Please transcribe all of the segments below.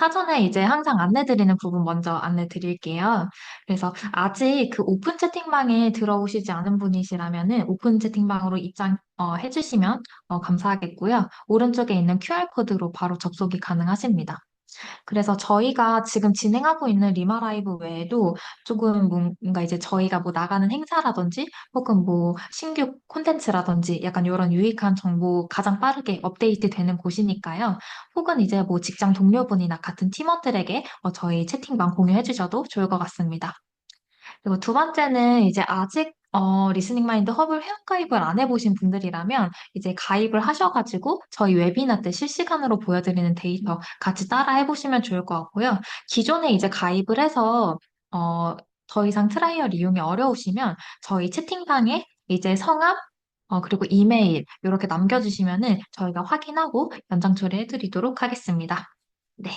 사전에 이제 항상 안내 드리는 부분 먼저 안내 드릴게요. 그래서 아직 그 오픈 채팅방에 들어오시지 않은 분이시라면은 오픈 채팅방으로 해주시면 감사하겠고요. 오른쪽에 있는 QR코드로 바로 접속이 가능하십니다. 그래서 저희가 지금 진행하고 있는 리마 라이브 외에도 조금 뭔가 이제 저희가 뭐 나가는 행사라든지 혹은 뭐 신규 콘텐츠라든지 약간 이런 유익한 정보 가장 빠르게 업데이트 되는 곳이니까요. 혹은 이제 뭐 직장 동료분이나 같은 팀원들에게 저희 채팅방 공유해 주셔도 좋을 것 같습니다. 그리고 두 번째는 이제 아직 리스닝 마인드 허블 회원가입을 안 해보신 분들이라면 이제 가입을 하셔가지고 저희 웨비나 때 실시간으로 보여드리는 데이터 같이 따라 해보시면 좋을 것 같고요. 기존에 이제 가입을 해서 어, 더 이상 트라이얼 이용이 어려우시면 저희 채팅방에 이제 성함 그리고 이메일 이렇게 남겨주시면은 저희가 확인하고 연장 처리해드리도록 하겠습니다. 네.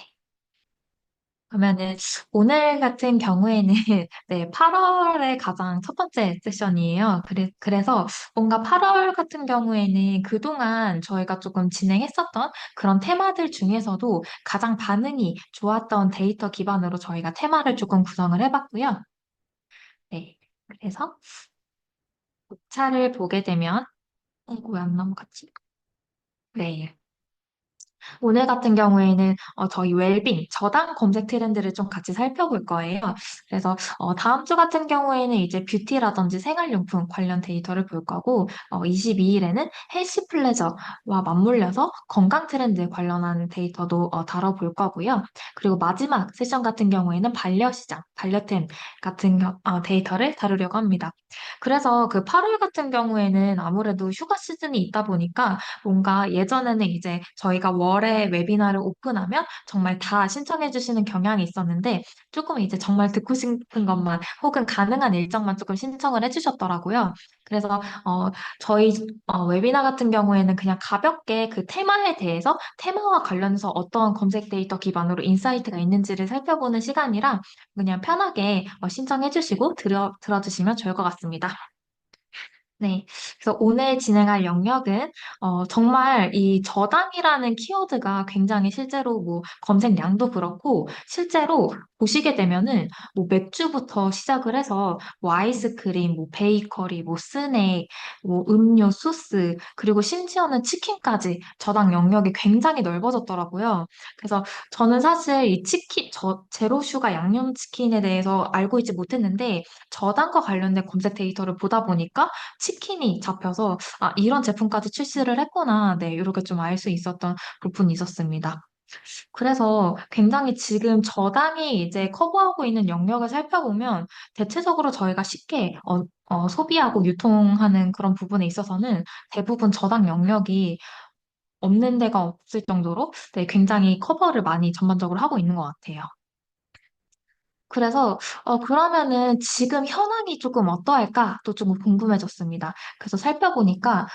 그러면은 오늘 같은 경우에는 네, 8월의 가장 첫 번째 세션이에요. 그래서 뭔가 8월 같은 경우에는 그동안 저희가 조금 진행했었던 그런 테마들 중에서도 가장 반응이 좋았던 데이터 기반으로 저희가 테마를 조금 구성을 해봤고요. 네. 그래서 차를 보게 되면, 왜 안 넘어갔지? 네. 오늘 같은 경우에는 저희 웰빙, 저당 검색 트렌드를 좀 같이 살펴볼 거예요. 그래서 다음 주 같은 경우에는 이제 뷰티라든지 생활용품 관련 데이터를 볼 거고, 22일에는 헬시 플레저와 맞물려서 건강 트렌드 관련한 데이터도 다뤄볼 거고요. 그리고 마지막 세션 같은 경우에는 반려시장, 반려템 같은 데이터를 다루려고 합니다. 그래서 그 8월 같은 경우에는 아무래도 휴가 시즌이 있다 보니까 뭔가 예전에는 이제 저희가 월에 웨비나를 오픈하면 정말 다 신청해 주시는 경향이 있었는데 조금 이제 정말 듣고 싶은 것만 혹은 가능한 일정만 조금 신청을 해 주셨더라고요. 그래서 저희 웨비나 같은 경우에는 그냥 가볍게 그 테마에 대해서 테마와 관련해서 어떤 검색 데이터 기반으로 인사이트가 있는지를 살펴보는 시간이라 그냥 편하게 신청해 주시고 들어주시면 좋을 것 같습니다. 네. 그래서 오늘 진행할 영역은 정말 이 저당이라는 키워드가 굉장히 실제로 뭐 검색량도 그렇고 실제로 보시게 되면은 뭐 맥주부터 시작을 해서 뭐 아이스크림, 뭐 베이커리, 뭐 스낵, 뭐 음료, 소스 그리고 심지어는 치킨까지 저당 영역이 굉장히 넓어졌더라고요. 그래서 저는 사실 이 제로 슈가 양념치킨에 대해서 알고 있지 못했는데 저당과 관련된 검색 데이터를 보다 보니까 치킨이 잡혀서 이런 제품까지 출시를 했구나. 네, 이렇게 좀 알 수 있었던 부분이 있었습니다. 그래서 굉장히 지금 저당이 이제 커버하고 있는 영역을 살펴보면 대체적으로 저희가 쉽게 소비하고 유통하는 그런 부분에 있어서는 대부분 저당 영역이 없는 데가 없을 정도로 네, 굉장히 커버를 많이 전반적으로 하고 있는 것 같아요. 그래서, 그러면은 지금 현황이 조금 어떠할까? 또 조금 궁금해졌습니다. 그래서 살펴보니까,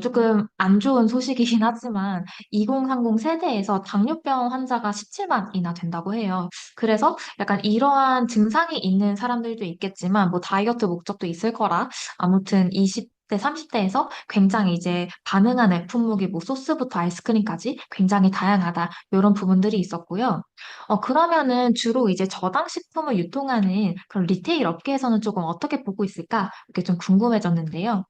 조금 안 좋은 소식이긴 하지만, 2030 세대에서 당뇨병 환자가 17만이나 된다고 해요. 그래서 약간 이러한 증상이 있는 사람들도 있겠지만, 뭐 다이어트 목적도 있을 거라, 아무튼 20대, 30대에서 굉장히 이제 반응하는 품목이 뭐 소스부터 아이스크림까지 굉장히 다양하다. 이런 부분들이 있었고요. 그러면은 주로 이제 저당식품을 유통하는 그런 리테일 업계에서는 조금 어떻게 보고 있을까? 이렇게 좀 궁금해졌는데요.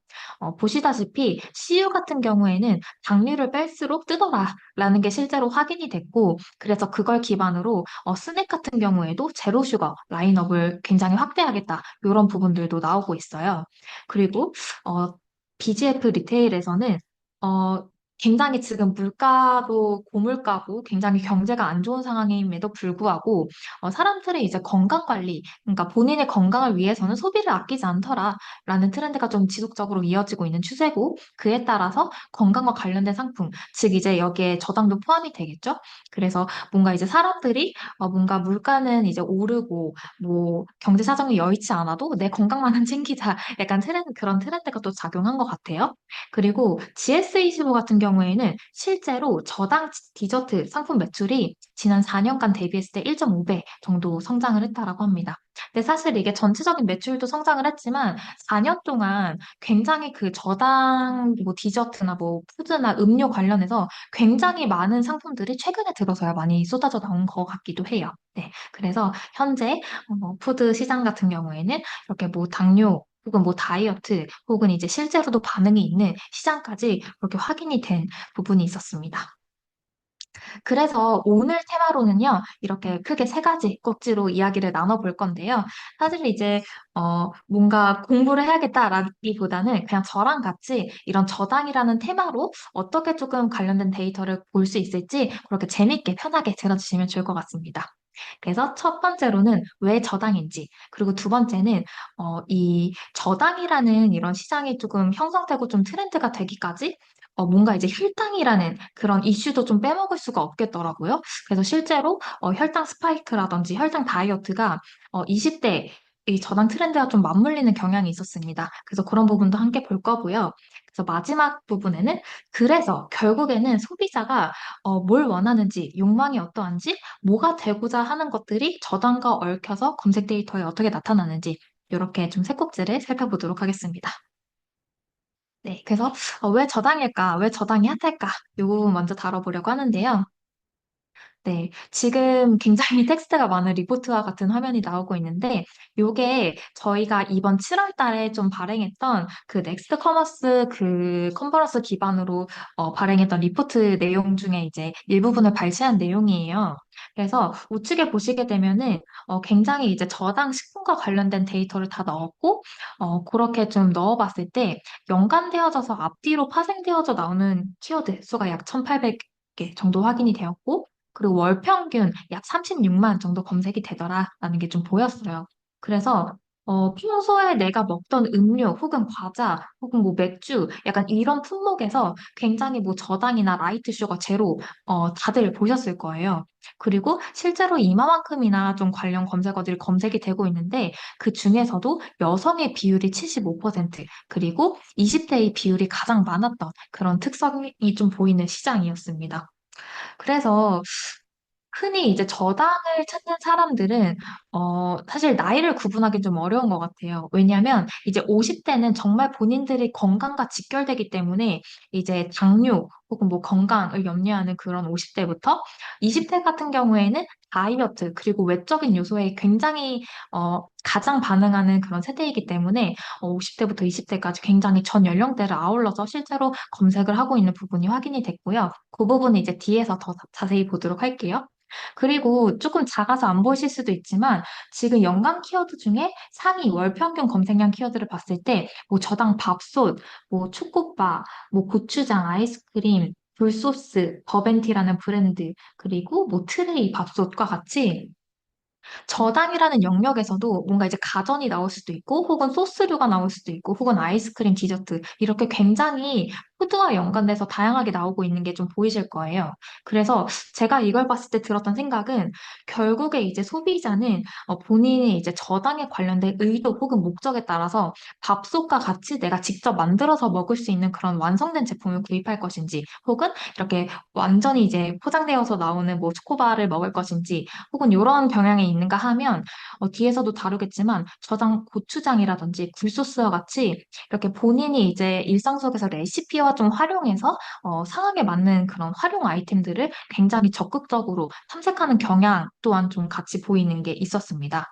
보시다시피 CU 같은 경우에는 당류를 뺄수록 뜨더라라는 게 실제로 확인이 됐고, 그래서 그걸 기반으로 스낵 같은 경우에도 제로 슈거 라인업을 굉장히 확대하겠다. 이런 부분들도 나오고 있어요. 그리고 어, BGF 리테일에서는 어, 굉장히 지금 물가도 고물가고 굉장히 경제가 안 좋은 상황임에도 불구하고 사람들의 이제 건강 관리, 그러니까 본인의 건강을 위해서는 소비를 아끼지 않더라라는 트렌드가 좀 지속적으로 이어지고 있는 추세고 그에 따라서 건강과 관련된 상품, 즉 이제 여기에 저당도 포함이 되겠죠. 그래서 뭔가 이제 사람들이 뭔가 물가는 이제 오르고 뭐 경제 사정이 여의치 않아도 내 건강만은 챙기자 약간 그런 트렌드가 또 작용한 것 같아요. 그리고 GS25 같은 경우에는 실제로 저당 디저트 상품 매출이 지난 4년간 대비했을 때 1.5배 정도 성장을 했다라고 합니다. 근데 사실 이게 전체적인 매출도 성장을 했지만 4년 동안 굉장히 그 저당 뭐 디저트나 뭐 푸드나 음료 관련해서 굉장히 많은 상품들이 최근에 들어서야 많이 쏟아져 나온 것 같기도 해요. 네. 그래서 현재 푸드 시장 같은 경우에는 이렇게 뭐 당뇨 혹은 뭐 다이어트 혹은 이제 실제로도 반응이 있는 시장까지 그렇게 확인이 된 부분이 있었습니다. 그래서 오늘 테마로는요, 이렇게 크게 세 가지 꼭지로 이야기를 나눠볼 건데요. 사실 이제, 뭔가 공부를 해야겠다라기보다는 그냥 저랑 같이 이런 저당이라는 테마로 어떻게 조금 관련된 데이터를 볼 수 있을지 그렇게 재밌게 편하게 들어주시면 좋을 것 같습니다. 그래서 첫 번째로는 왜 저당인지, 그리고 두 번째는 이 저당이라는 이런 시장이 조금 형성되고 좀 트렌드가 되기까지 뭔가 이제 혈당이라는 그런 이슈도 좀 빼먹을 수가 없겠더라고요. 그래서 실제로 혈당 스파이크라든지 혈당 다이어트가 20대 이 저당 트렌드와 좀 맞물리는 경향이 있었습니다. 그래서 그런 부분도 함께 볼 거고요. 그래서 마지막 부분에는 그래서 결국에는 소비자가 뭘 원하는지, 욕망이 어떠한지, 뭐가 되고자 하는 것들이 저당과 얽혀서 검색 데이터에 어떻게 나타나는지 이렇게 좀 세 꼭지를 살펴보도록 하겠습니다. 네, 그래서 왜 저당일까? 왜 저당이 핫할까? 요 부분 먼저 다뤄보려고 하는데요. 네, 지금 굉장히 텍스트가 많은 리포트와 같은 화면이 나오고 있는데, 요게 저희가 이번 7월 달에 좀 발행했던 그 넥스트 커머스 그 컨퍼런스 기반으로 발행했던 리포트 내용 중에 이제 일부분을 발췌한 내용이에요. 그래서 우측에 보시게 되면은 굉장히 이제 저당 식품과 관련된 데이터를 다 넣었고, 그렇게 좀 넣어봤을 때 연관되어져서 앞뒤로 파생되어져 나오는 키워드 수가 약 1,800개 정도 확인이 되었고, 그리고 월 평균 약 36만 정도 검색이 되더라라는 게 좀 보였어요. 그래서 평소에 내가 먹던 음료 혹은 과자 혹은 뭐 맥주 약간 이런 품목에서 굉장히 뭐 저당이나 라이트 슈거 제로 다들 보셨을 거예요. 그리고 실제로 이마만큼이나 좀 관련 검색어들이 검색이 되고 있는데 그 중에서도 여성의 비율이 75% 그리고 20대의 비율이 가장 많았던 그런 특성이 좀 보이는 시장이었습니다. 그래서 흔히 이제 저당을 찾는 사람들은 사실 나이를 구분하기 좀 어려운 것 같아요. 왜냐하면 이제 50대는 정말 본인들이 건강과 직결되기 때문에 이제 당뇨 혹은 뭐 건강을 염려하는 그런 50대부터 20대 같은 경우에는 다이어트 그리고 외적인 요소에 굉장히 가장 반응하는 그런 세대이기 때문에 50대부터 20대까지 굉장히 전 연령대를 아울러서 실제로 검색을 하고 있는 부분이 확인이 됐고요. 그 부분은 이제 뒤에서 더 자세히 보도록 할게요. 그리고 조금 작아서 안 보이실 수도 있지만 지금 연관 키워드 중에 상위 월 평균 검색량 키워드를 봤을 때 뭐 저당 밥솥, 뭐 초코바, 뭐 고추장 아이스크림, 굴소스, 버벤티라는 브랜드, 그리고 뭐 트레이 밥솥과 같이 저당이라는 영역에서도 뭔가 이제 가전이 나올 수도 있고, 혹은 소스류가 나올 수도 있고, 혹은 아이스크림, 디저트, 이렇게 굉장히 푸드와 연관돼서 다양하게 나오고 있는 게 좀 보이실 거예요. 그래서 제가 이걸 봤을 때 들었던 생각은 결국에 이제 소비자는 본인이 이제 저당에 관련된 의도 혹은 목적에 따라서 밥솥과 같이 내가 직접 만들어서 먹을 수 있는 그런 완성된 제품을 구입할 것인지, 혹은 이렇게 완전히 이제 포장되어서 나오는 뭐 초코바를 먹을 것인지, 혹은 이런 경향이 있는가 하면 뒤에서도 다루겠지만 저장 고추장이라든지 굴소스와 같이 이렇게 본인이 이제 일상 속에서 레시피와 좀 활용해서 상황에 맞는 그런 활용 아이템들을 굉장히 적극적으로 탐색하는 경향 또한 좀 같이 보이는 게 있었습니다.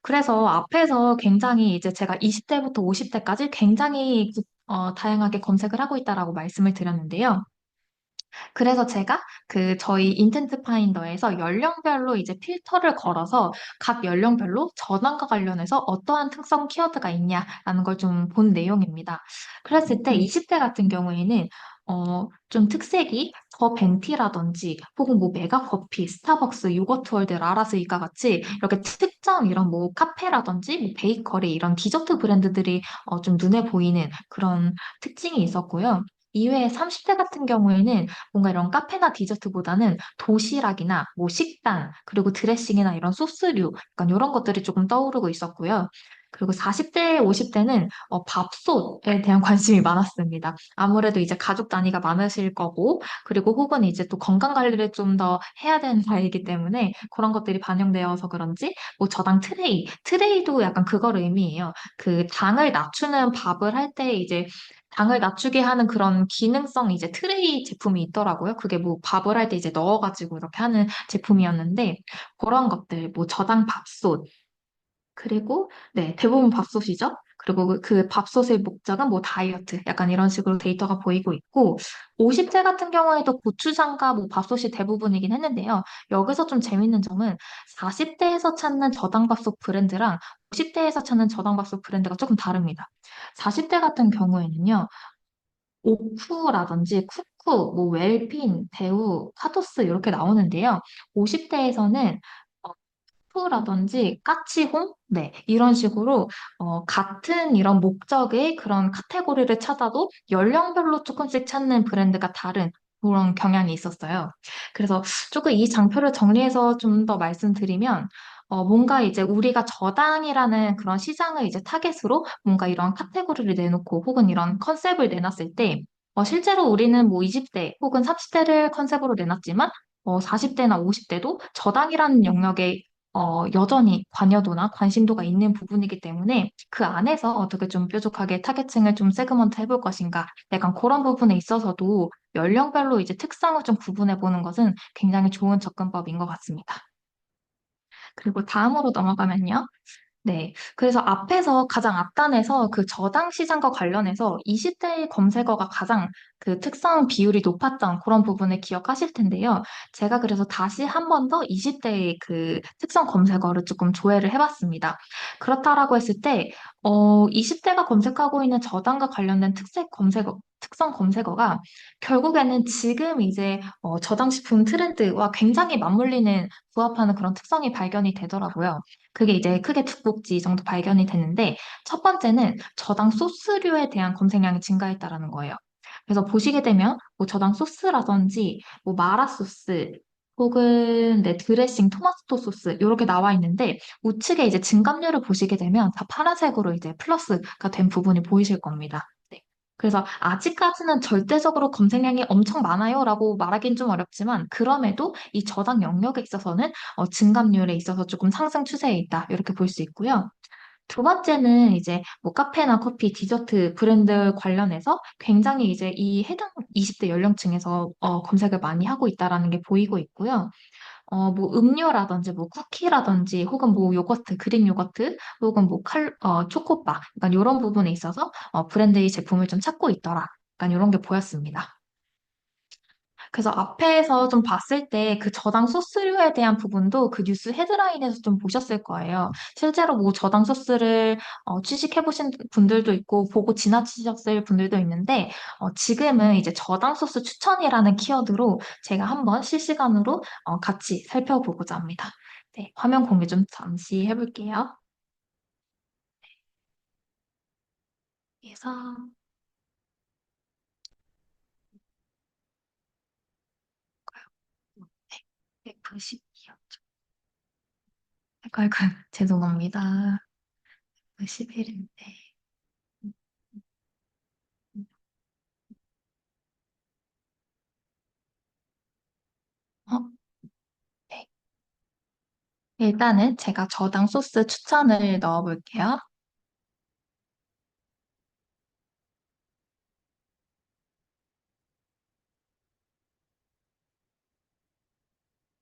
그래서 앞에서 굉장히 이제 제가 20대부터 50대까지 굉장히 다양하게 검색을 하고 있다라고 말씀을 드렸는데요. 그래서 제가 그 저희 인텐트 파인더에서 연령별로 이제 필터를 걸어서 각 연령별로 전환과 관련해서 어떠한 특성 키워드가 있냐라는 걸 좀 본 내용입니다. 그랬을 때 20대 같은 경우에는 좀 특색이 더 벤티라든지 혹은 뭐 메가커피, 스타벅스, 요거트월드, 라라스이과 같이 이렇게 특정 이런 뭐 카페라든지 뭐 베이커리 이런 디저트 브랜드들이 좀 눈에 보이는 그런 특징이 있었고요. 이외에 30대 같은 경우에는 뭔가 이런 카페나 디저트보다는 도시락이나 뭐 식단, 그리고 드레싱이나 이런 소스류, 약간 이런 것들이 조금 떠오르고 있었고요. 그리고 40대, 50대는 밥솥에 대한 관심이 많았습니다. 아무래도 이제 가족 단위가 많으실 거고, 그리고 혹은 이제 또 건강 관리를 좀 더 해야 되는 나이이기 때문에 그런 것들이 반영되어서 그런지, 뭐 저당 트레이도 약간 그걸 의미해요. 그 당을 낮추는 밥을 할 때 이제 당을 낮추게 하는 그런 기능성 이제 트레이 제품이 있더라고요. 그게 뭐 밥을 할 때 이제 넣어가지고 이렇게 하는 제품이었는데, 그런 것들, 뭐 저당 밥솥, 그리고 네, 대부분 밥솥이죠. 그리고 그 밥솥의 목적은 뭐 다이어트, 약간 이런 식으로 데이터가 보이고 있고, 50대 같은 경우에도 고추장과 뭐 밥솥이 대부분이긴 했는데요. 여기서 좀 재밌는 점은 40대에서 찾는 저당밥솥 브랜드랑 50대에서 찾는 저당밥솥 브랜드가 조금 다릅니다. 40대 같은 경우에는요, 오쿠라든지 쿠쿠, 뭐 웰핀, 대우, 카도스 이렇게 나오는데요. 50대에서는 푸라든지 까치홍? 네, 이런 식으로 같은 이런 목적의 그런 카테고리를 찾아도 연령별로 조금씩 찾는 브랜드가 다른 그런 경향이 있었어요. 그래서 조금 이 장표를 정리해서 좀 더 말씀드리면 뭔가 이제 우리가 저당이라는 그런 시장을 이제 타겟으로 뭔가 이런 카테고리를 내놓고 혹은 이런 컨셉을 내놨을 때 실제로 우리는 뭐 20대 혹은 30대를 컨셉으로 내놨지만 40대나 50대도 저당이라는 영역에 여전히 관여도나 관심도가 있는 부분이기 때문에 그 안에서 어떻게 좀 뾰족하게 타겟층을 좀 세그먼트 해볼 것인가. 약간 그런 부분에 있어서도 연령별로 이제 특성을 좀 구분해 보는 것은 굉장히 좋은 접근법인 것 같습니다. 그리고 다음으로 넘어가면요. 네. 그래서 앞에서 가장 앞단에서 그 저당 시장과 관련해서 20대의 검색어가 가장 그 특성 비율이 높았던 그런 부분을 기억하실 텐데요. 제가 그래서 다시 한 번 더 20대의 그 특성 검색어를 조금 조회를 해봤습니다. 그렇다라고 했을 때, 20대가 검색하고 있는 저당과 관련된 특성 검색어가 결국에는 지금 이제 저당식품 트렌드와 굉장히 맞물리는 부합하는 그런 특성이 발견이 되더라고요. 그게 이제 크게 두 꼭지 정도 발견이 됐는데, 첫 번째는 저당 소스류에 대한 검색량이 증가했다라는 거예요. 그래서 보시게 되면, 뭐 저당 소스라든지, 뭐 마라 소스, 혹은 네, 드레싱, 토마토 소스, 이렇게 나와 있는데, 우측에 이제 증감률을 보시게 되면 다 파란색으로 이제 플러스가 된 부분이 보이실 겁니다. 네. 그래서 아직까지는 절대적으로 검색량이 엄청 많아요라고 말하기는 좀 어렵지만, 그럼에도 이 저당 영역에 있어서는 증감률에 있어서 조금 상승 추세에 있다. 이렇게 볼 수 있고요. 두 번째는 이제 뭐 카페나 커피, 디저트 브랜드 관련해서 굉장히 이제 이 해당 20대 연령층에서 검색을 많이 하고 있다라는 게 보이고 있고요. 뭐 음료라든지 뭐 쿠키라든지 혹은 뭐 요거트, 그릭 요거트 혹은 뭐 초코바 약간 이런 부분에 있어서 브랜드의 제품을 좀 찾고 있더라. 약간 이런 게 보였습니다. 그래서 앞에서 좀 봤을 때 그 저당 소스류에 대한 부분도 그 뉴스 헤드라인에서 좀 보셨을 거예요. 실제로 뭐 저당 소스를 취식해 보신 분들도 있고 보고 지나치셨을 분들도 있는데 지금은 이제 저당 소스 추천이라는 키워드로 제가 한번 실시간으로 같이 살펴보고자 합니다. 네, 화면 공유 좀 잠시 해볼게요. 그래서 190이었죠. 아이고, 죄송합니다. 11인데. 어? 네. 일단은 제가 저당 소스 추천을 넣어볼게요.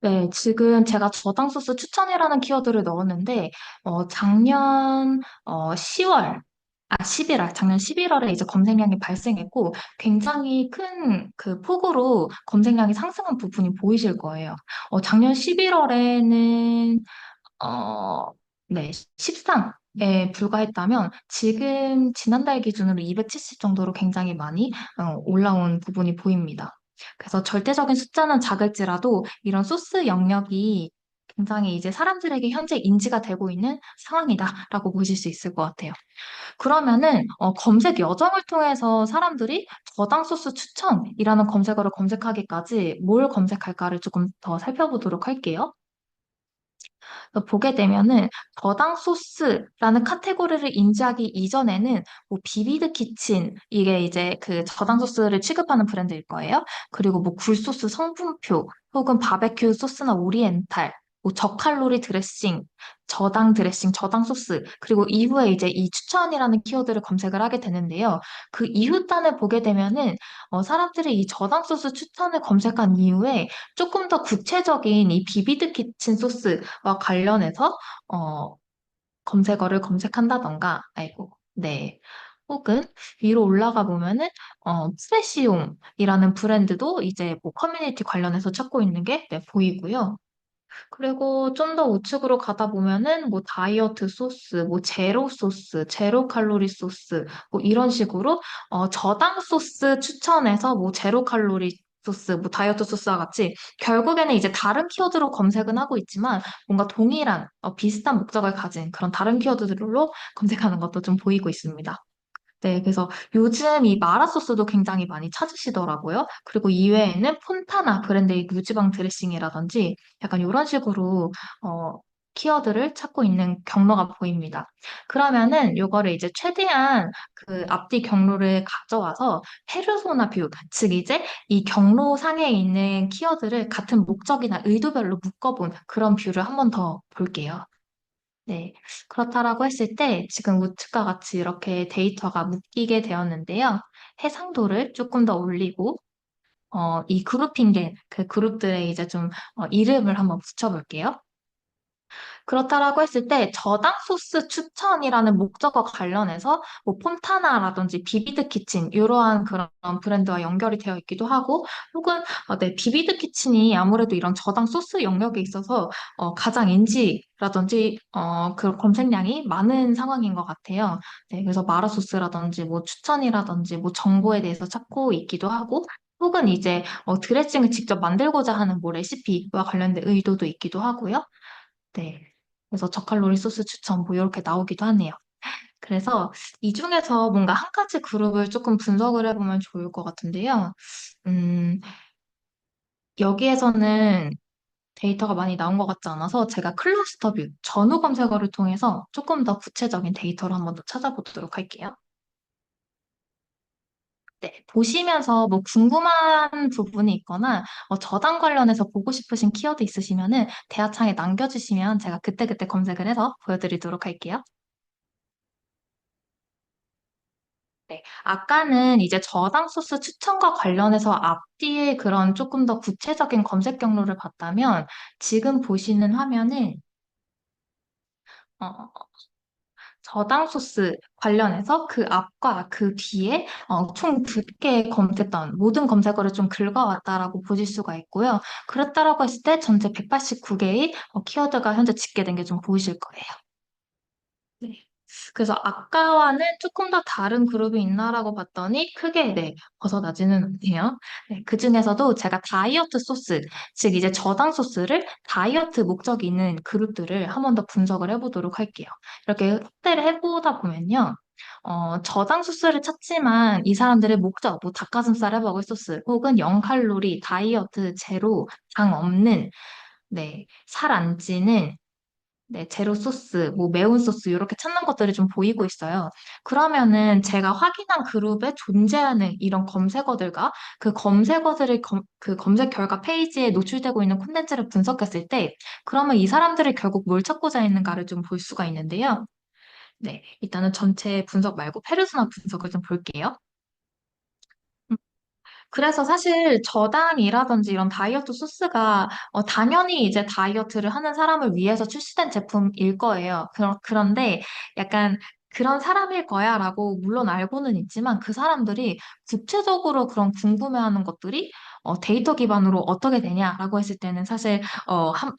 네, 지금 제가 저당 소스 추천이라는 키워드를 넣었는데, 작년 10월, 11월, 작년 11월에 이제 검색량이 발생했고, 굉장히 큰 그 폭으로 검색량이 상승한 부분이 보이실 거예요. 작년 11월에는 어, 네, 13에 불과했다면 지금 지난달 기준으로 270 정도로 굉장히 많이 올라온 부분이 보입니다. 그래서 절대적인 숫자는 작을지라도 이런 소스 영역이 굉장히 이제 사람들에게 현재 인지가 되고 있는 상황이다라고 보실 수 있을 것 같아요. 그러면은 검색 여정을 통해서 사람들이 저당 소스 추천이라는 검색어를 검색하기까지 뭘 검색할까를 조금 더 살펴보도록 할게요. 보게 되면은 저당 소스라는 카테고리를 인지하기 이전에는 뭐 비비드 키친 이게 이제 그 저당 소스를 취급하는 브랜드일 거예요. 그리고 뭐 굴소스 성분표 혹은 바베큐 소스나 오리엔탈 뭐 저칼로리 드레싱, 저당 드레싱, 저당 소스, 그리고 이후에 이제 이 추천이라는 키워드를 검색을 하게 되는데요. 그 이후 단을 보게 되면은 사람들이 이 저당 소스 추천을 검색한 이후에 조금 더 구체적인 이 비비드 키친 소스와 관련해서 어, 검색어를 검색한다던가, 아이고, 네. 혹은 위로 올라가 보면은 프레시움이라는 브랜드도 이제 뭐 커뮤니티 관련해서 찾고 있는 게 네, 보이고요. 그리고 좀 더 우측으로 가다 보면은 뭐 다이어트 소스, 뭐 제로 소스, 제로 칼로리 소스, 뭐 이런 식으로 저당 소스 추천해서 뭐 제로 칼로리 소스, 뭐 다이어트 소스와 같이 결국에는 이제 다른 키워드로 검색은 하고 있지만 뭔가 동일한 비슷한 목적을 가진 그런 다른 키워드들로 검색하는 것도 좀 보이고 있습니다. 네, 그래서 요즘 이 마라 소스도 굉장히 많이 찾으시더라고요. 그리고 이외에는 폰타나 브랜드의 무지방 드레싱이라든지 약간 이런 식으로 어, 키워드를 찾고 있는 경로가 보입니다. 그러면은 요거를 이제 최대한 그 앞뒤 경로를 가져와서 페르소나 뷰, 즉 이제 이 경로상에 있는 키워드를 같은 목적이나 의도별로 묶어본 그런 뷰를 한번 더 볼게요. 네, 그렇다라고 했을 때 지금 우측과 같이 이렇게 데이터가 묶이게 되었는데요. 해상도를 조금 더 올리고 이 그룹핑된 그 그룹들의 이제 좀 이름을 한번 붙여볼게요. 그렇다라고 했을 때 저당 소스 추천이라는 목적과 관련해서 뭐 폰타나라든지 비비드 키친 이러한 그런 브랜드와 연결이 되어 있기도 하고 혹은 네, 비비드 키친이 아무래도 이런 저당 소스 영역에 있어서 가장 인지라든지 그 검색량이 많은 상황인 것 같아요. 네, 그래서 마라 소스라든지 뭐 추천이라든지 뭐 정보에 대해서 찾고 있기도 하고 혹은 이제 드레싱을 직접 만들고자 하는 뭐 레시피와 관련된 의도도 있기도 하고요. 네. 그래서 저칼로리 소스 추천 뭐 이렇게 나오기도 하네요. 그래서 이 중에서 뭔가 한 가지 그룹을 조금 분석을 해보면 좋을 것 같은데요. 음, 여기에서는 데이터가 많이 나온 것 같지 않아서 제가 클러스터 뷰, 전후 검색어를 통해서 조금 더 구체적인 데이터를 한번 더 찾아보도록 할게요. 네, 보시면서 뭐 궁금한 부분이 있거나 저당 관련해서 보고 싶으신 키워드 있으시면은 대화창에 남겨주시면 제가 그때그때 검색을 해서 보여드리도록 할게요. 네, 아까는 이제 저당 소스 추천과 관련해서 앞뒤에 그런 조금 더 구체적인 검색 경로를 봤다면 지금 보시는 화면은 어, 저당 소스 관련해서 그 앞과 그 뒤에 총 2개 검색했던 모든 검색어를 좀 긁어왔다라고 보실 수가 있고요. 그랬다라고 했을 때 전체 189개의 키워드가 현재 집계된 게 좀 보이실 거예요. 네. 그래서 아까와는 조금 더 다른 그룹이 있나라고 봤더니 크게 네, 벗어나지는 않네요. 네, 그 중에서도 제가 다이어트 소스, 즉 이제 저당 소스를 다이어트 목적이 있는 그룹들을 한 번 더 분석을 해보도록 할게요. 이렇게 확대를 해보다 보면요. 저당 소스를 찾지만 이 사람들의 목적, 뭐 닭가슴살에 먹을 소스, 혹은 0칼로리, 다이어트, 제로, 당 없는, 네, 살 안 찌는, 네, 제로 소스, 뭐 매운 소스 이렇게 찾는 것들이 좀 보이고 있어요. 그러면은 제가 확인한 그룹에 존재하는 이런 검색어들과 그 검색어들의 그 검색 결과 페이지에 노출되고 있는 콘텐츠를 분석했을 때 그러면 이 사람들이 결국 뭘 찾고자 했는가를 좀 볼 수가 있는데요. 네, 일단은 전체 분석 말고 페르소나 분석을 좀 볼게요. 그래서 사실 저당이라든지 이런 다이어트 소스가 당연히 이제 다이어트를 하는 사람을 위해서 출시된 제품일 거예요. 그런데 약간 그런 사람일 거야라고 물론 알고는 있지만 그 사람들이 구체적으로 그런 궁금해하는 것들이 데이터 기반으로 어떻게 되냐라고 했을 때는 사실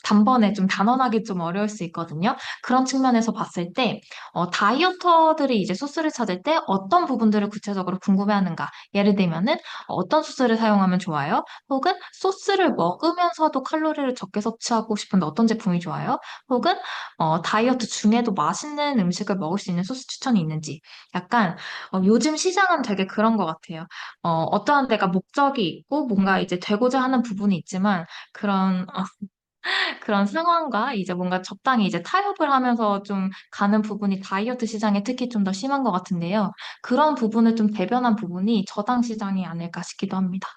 단번에 좀 단언하기 좀 어려울 수 있거든요. 그런 측면에서 봤을 때 다이어터들이 이제 소스를 찾을 때 어떤 부분들을 구체적으로 궁금해하는가. 예를 들면은 어떤 소스를 사용하면 좋아요? 혹은 소스를 먹으면서도 칼로리를 적게 섭취하고 싶은데 어떤 제품이 좋아요? 혹은 다이어트 중에도 맛있는 음식을 먹을 수 있는 소스 추천이 있는지. 약간 요즘 시장은 되게 그런 것 같아요. 어떠한 데가 목적이 있고 뭔가 이제 되고자 하는 부분이 있지만 그런 그런 상황과 이제 뭔가 적당히 이제 타협을 하면서 좀 가는 부분이 다이어트 시장에 특히 좀 더 심한 것 같은데요. 그런 부분을 좀 대변한 부분이 저당 시장이 아닐까 싶기도 합니다.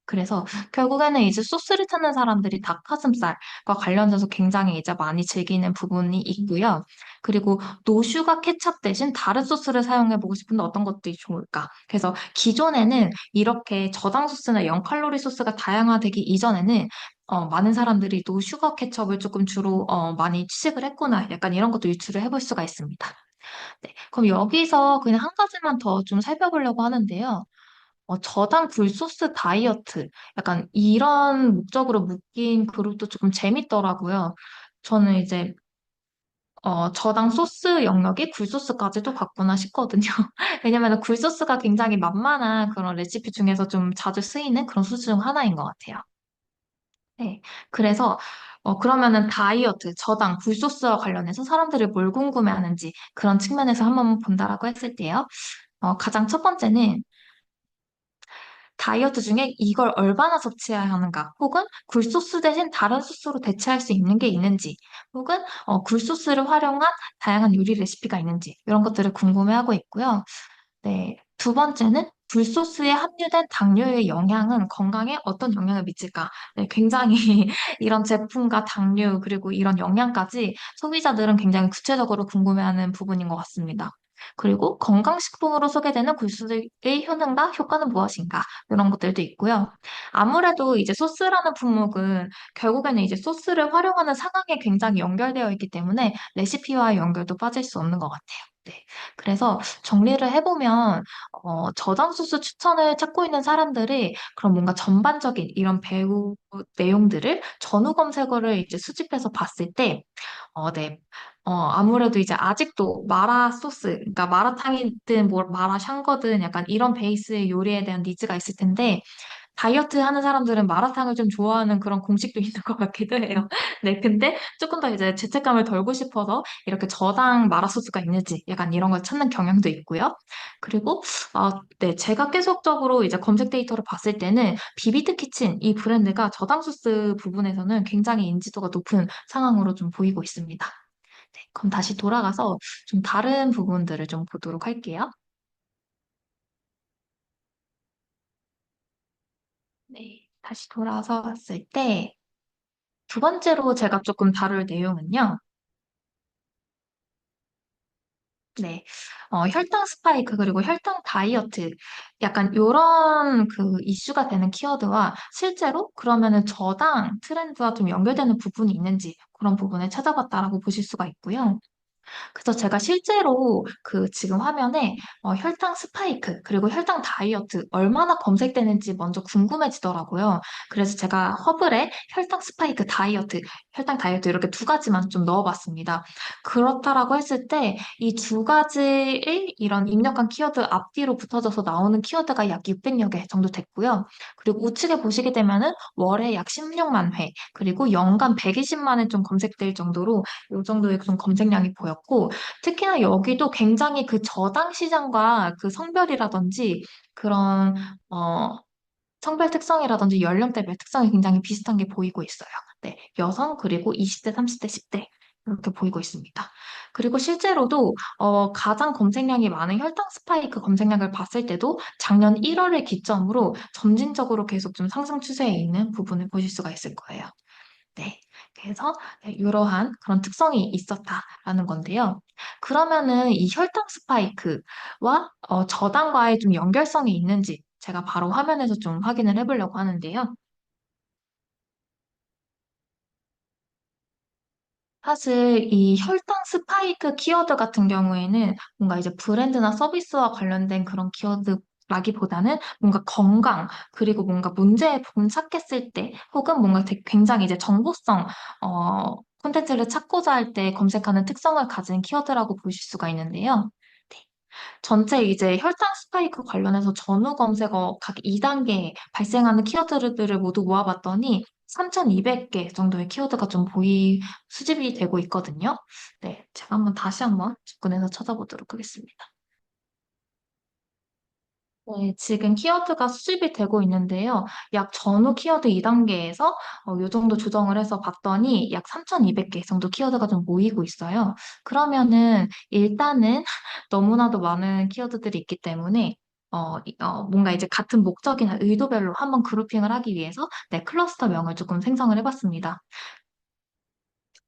그래서 결국에는 이제 소스를 찾는 사람들이 닭가슴살과 관련돼서 굉장히 이제 많이 즐기는 부분이 있고요. 그리고 노슈가 케첩 대신 다른 소스를 사용해보고 싶은데 어떤 것들이 좋을까? 그래서 기존에는 이렇게 저당 소스나 0칼로리 소스가 다양화되기 이전에는 많은 사람들이 노슈가 케첩을 조금 주로 많이 취식을 했구나. 약간 이런 것도 유추를 해볼 수가 있습니다. 네, 그럼 여기서 그냥 한 가지만 더 좀 살펴보려고 하는데요. 저당 굴소스 다이어트. 약간 이런 목적으로 묶인 그룹도 조금 재밌더라고요. 저는 이제, 저당 소스 영역이 굴소스까지도 갔구나 싶거든요. 왜냐면 굴소스가 굉장히 만만한 그런 레시피 중에서 좀 자주 쓰이는 그런 소스 중 하나인 것 같아요. 네. 그래서, 그러면은 다이어트, 저당, 굴소스와 관련해서 사람들이 뭘 궁금해하는지 그런 측면에서 한번 본다라고 했을 때요. 가장 첫 번째는 다이어트 중에 이걸 얼마나 섭취해야 하는가, 혹은 굴소스 대신 다른 소스로 대체할 수 있는 게 있는지, 혹은 굴소스를 활용한 다양한 요리 레시피가 있는지, 이런 것들을 궁금해하고 있고요. 네. 두 번째는 굴소스에 함유된 당류의 영향은 건강에 어떤 영향을 미칠까? 네, 굉장히 이런 제품과 당류, 그리고 이런 영양까지 소비자들은 굉장히 구체적으로 궁금해하는 부분인 것 같습니다. 그리고 건강식품으로 소개되는 굴소스의 효능과 효과는 무엇인가? 이런 것들도 있고요. 아무래도 이제 소스라는 품목은 결국에는 이제 소스를 활용하는 상황에 굉장히 연결되어 있기 때문에 레시피와 연결도 빠질 수 없는 것 같아요. 네. 그래서 정리를 해보면, 저장 소스 추천을 찾고 있는 사람들이 그런 뭔가 전반적인 이런 배우 내용들을 전후 검색어를 이제 수집해서 봤을 때, 네. 아무래도 이제 아직도 마라 소스, 그러니까 마라탕이든 뭐 마라샹궈든 약간 이런 베이스의 요리에 대한 니즈가 있을 텐데, 다이어트 하는 사람들은 마라탕을 좀 좋아하는 그런 공식도 있는 것 같기도 해요. 네, 근데 조금 더 이제 죄책감을 덜고 싶어서 이렇게 저당 마라 소스가 있는지 약간 이런 걸 찾는 경향도 있고요. 그리고, 네, 제가 계속적으로 이제 검색 데이터를 봤을 때는 비비드 키친 이 브랜드가 저당 소스 부분에서는 굉장히 인지도가 높은 상황으로 좀 보이고 있습니다. 네, 그럼 다시 돌아가서 좀 다른 부분들을 좀 보도록 할게요. 네, 다시 돌아서 봤을 때, 두 번째로 제가 조금 다룰 내용은요. 네. 혈당 스파이크 그리고 혈당 다이어트 약간 요런 그 이슈가 되는 키워드와 실제로 그러면은 저당 트렌드와 좀 연결되는 부분이 있는지 그런 부분을 찾아봤다라고 보실 수가 있고요. 그래서 제가 실제로 그 지금 화면에 혈당 스파이크 그리고 혈당 다이어트 얼마나 검색되는지 먼저 궁금해지더라고요. 그래서 제가 허블에 혈당 스파이크 다이어트, 혈당 다이어트 이렇게 두 가지만 좀 넣어봤습니다. 그렇다라고 했을 때 이 두 가지의 이런 입력한 키워드 앞뒤로 붙어져서 나오는 키워드가 약 600여 개 정도 됐고요. 그리고 우측에 보시게 되면은 월에 약 16만 회, 그리고 연간 120만 회 좀 검색될 정도로 이 정도의 그런 검색량이 보였고, 특히나 여기도 굉장히 그 저당 시장과 그 성별이라든지 그런, 어, 성별 특성이라든지 연령대별 특성이 굉장히 비슷한 게 보이고 있어요. 네, 여성 그리고 20대, 30대, 10대 이렇게 보이고 있습니다. 그리고 실제로도 가장 검색량이 많은 혈당 스파이크 검색량을 봤을 때도 작년 1월을 기점으로 점진적으로 계속 좀 상승 추세에 있는 부분을 보실 수가 있을 거예요. 네. 그래서 네, 이러한 그런 특성이 있었다라는 건데요. 그러면은 이 혈당 스파이크와 저당과의 좀 연결성이 있는지 제가 바로 화면에서 좀 확인을 해보려고 하는데요. 사실 이 혈당 스파이크 키워드 같은 경우에는 뭔가 이제 브랜드나 서비스와 관련된 그런 키워드라기보다는 뭔가 건강, 그리고 뭔가 문제의 본착했을 때, 혹은 뭔가 굉장히 이제 정보성, 콘텐츠를 찾고자 할 때 검색하는 특성을 가진 키워드라고 보실 수가 있는데요. 네. 전체 이제 혈당 스파이크 관련해서 전후 검색어 각 2단계 발생하는 키워드들을 모두 모아봤더니 3,200개 정도의 키워드가 좀 수집이 되고 있거든요. 네, 제가 다시 한번 접근해서 찾아보도록 하겠습니다. 네, 지금 키워드가 수집이 되고 있는데요. 약 전후 키워드 2단계에서 요 정도 조정을 해서 봤더니 약 3,200개 정도 키워드가 좀 모이고 있어요. 그러면은 일단은 너무나도 많은 키워드들이 있기 때문에 뭔가 이제 같은 목적이나 의도별로 한번 그룹핑을 하기 위해서 네, 클러스터명을 조금 생성을 해봤습니다.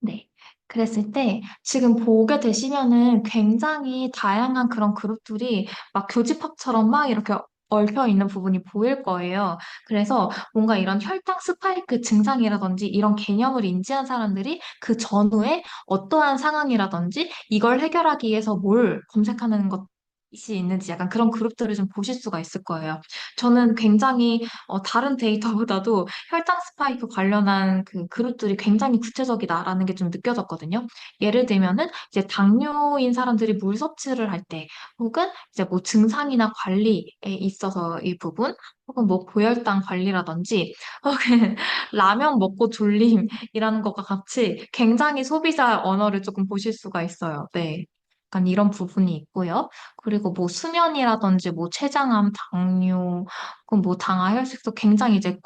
네. 그랬을 때 지금 보게 되시면은 굉장히 다양한 그런 그룹들이 막 교집합처럼 막 이렇게 얽혀 있는 부분이 보일 거예요. 그래서 뭔가 이런 혈당 스파이크 증상이라든지 이런 개념을 인지한 사람들이 그 전후에 어떠한 상황이라든지 이걸 해결하기 위해서 뭘 검색하는 것이 있는지 약간 그런 그룹들을 좀 보실 수가 있을 거예요. 저는 굉장히 다른 데이터보다도 혈당 스파이크 관련한 그 그룹들이 굉장히 구체적이다라는 게 좀 느껴졌거든요. 예를 들면은 이제 당뇨인 사람들이 물 섭취를 할 때, 혹은 이제 뭐 증상이나 관리에 있어서 이 부분, 혹은 뭐 고혈당 관리라든지, 혹은 라면 먹고 졸림이라는 것과 같이 굉장히 소비자 언어를 조금 보실 수가 있어요. 네. 약간 이런 부분이 있고요. 그리고 뭐 수면이라든지 뭐 췌장암, 당뇨, 그럼 뭐 당화 혈색소 굉장히 이제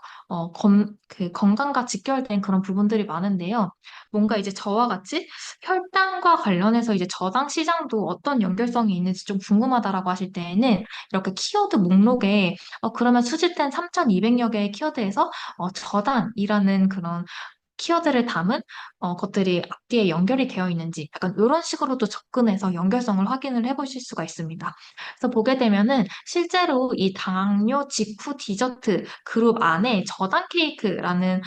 그 건강과 직결된 그런 부분들이 많은데요. 뭔가 이제 저와 같이 혈당과 관련해서 이제 저당 시장도 어떤 연결성이 있는지 좀 궁금하다라고 하실 때에는 이렇게 키워드 목록에 그러면 수집된 3,200여 개의 키워드에서 저당이라는 그런 키워드를 담은 것들이 앞뒤에 연결이 되어 있는지 약간 이런 식으로도 접근해서 연결성을 확인을 해보실 수가 있습니다. 그래서 보게 되면은 실제로 이 당뇨 직후 디저트 그룹 안에 저당 케이크라는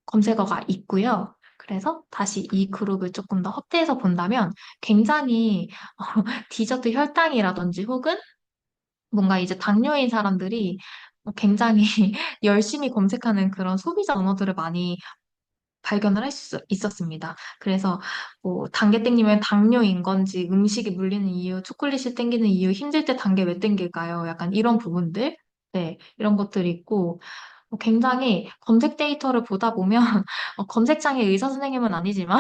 검색어가 있고요. 그래서 다시 이 그룹을 조금 더 확대해서 본다면 굉장히 디저트 혈당이라든지 혹은 뭔가 이제 당뇨인 사람들이 굉장히 열심히 검색하는 그런 소비자 언어들을 많이 발견을 할 수 있었습니다. 그래서 뭐 단계 땡기면 당뇨인 건지 음식이 물리는 이유, 초콜릿이 땡기는 이유, 힘들 때 단계 왜 땡길까요? 약간 이런 부분들, 네, 이런 것들이 있고 굉장히 검색 데이터를 보다 보면 검색창에 의사 선생님은 아니지만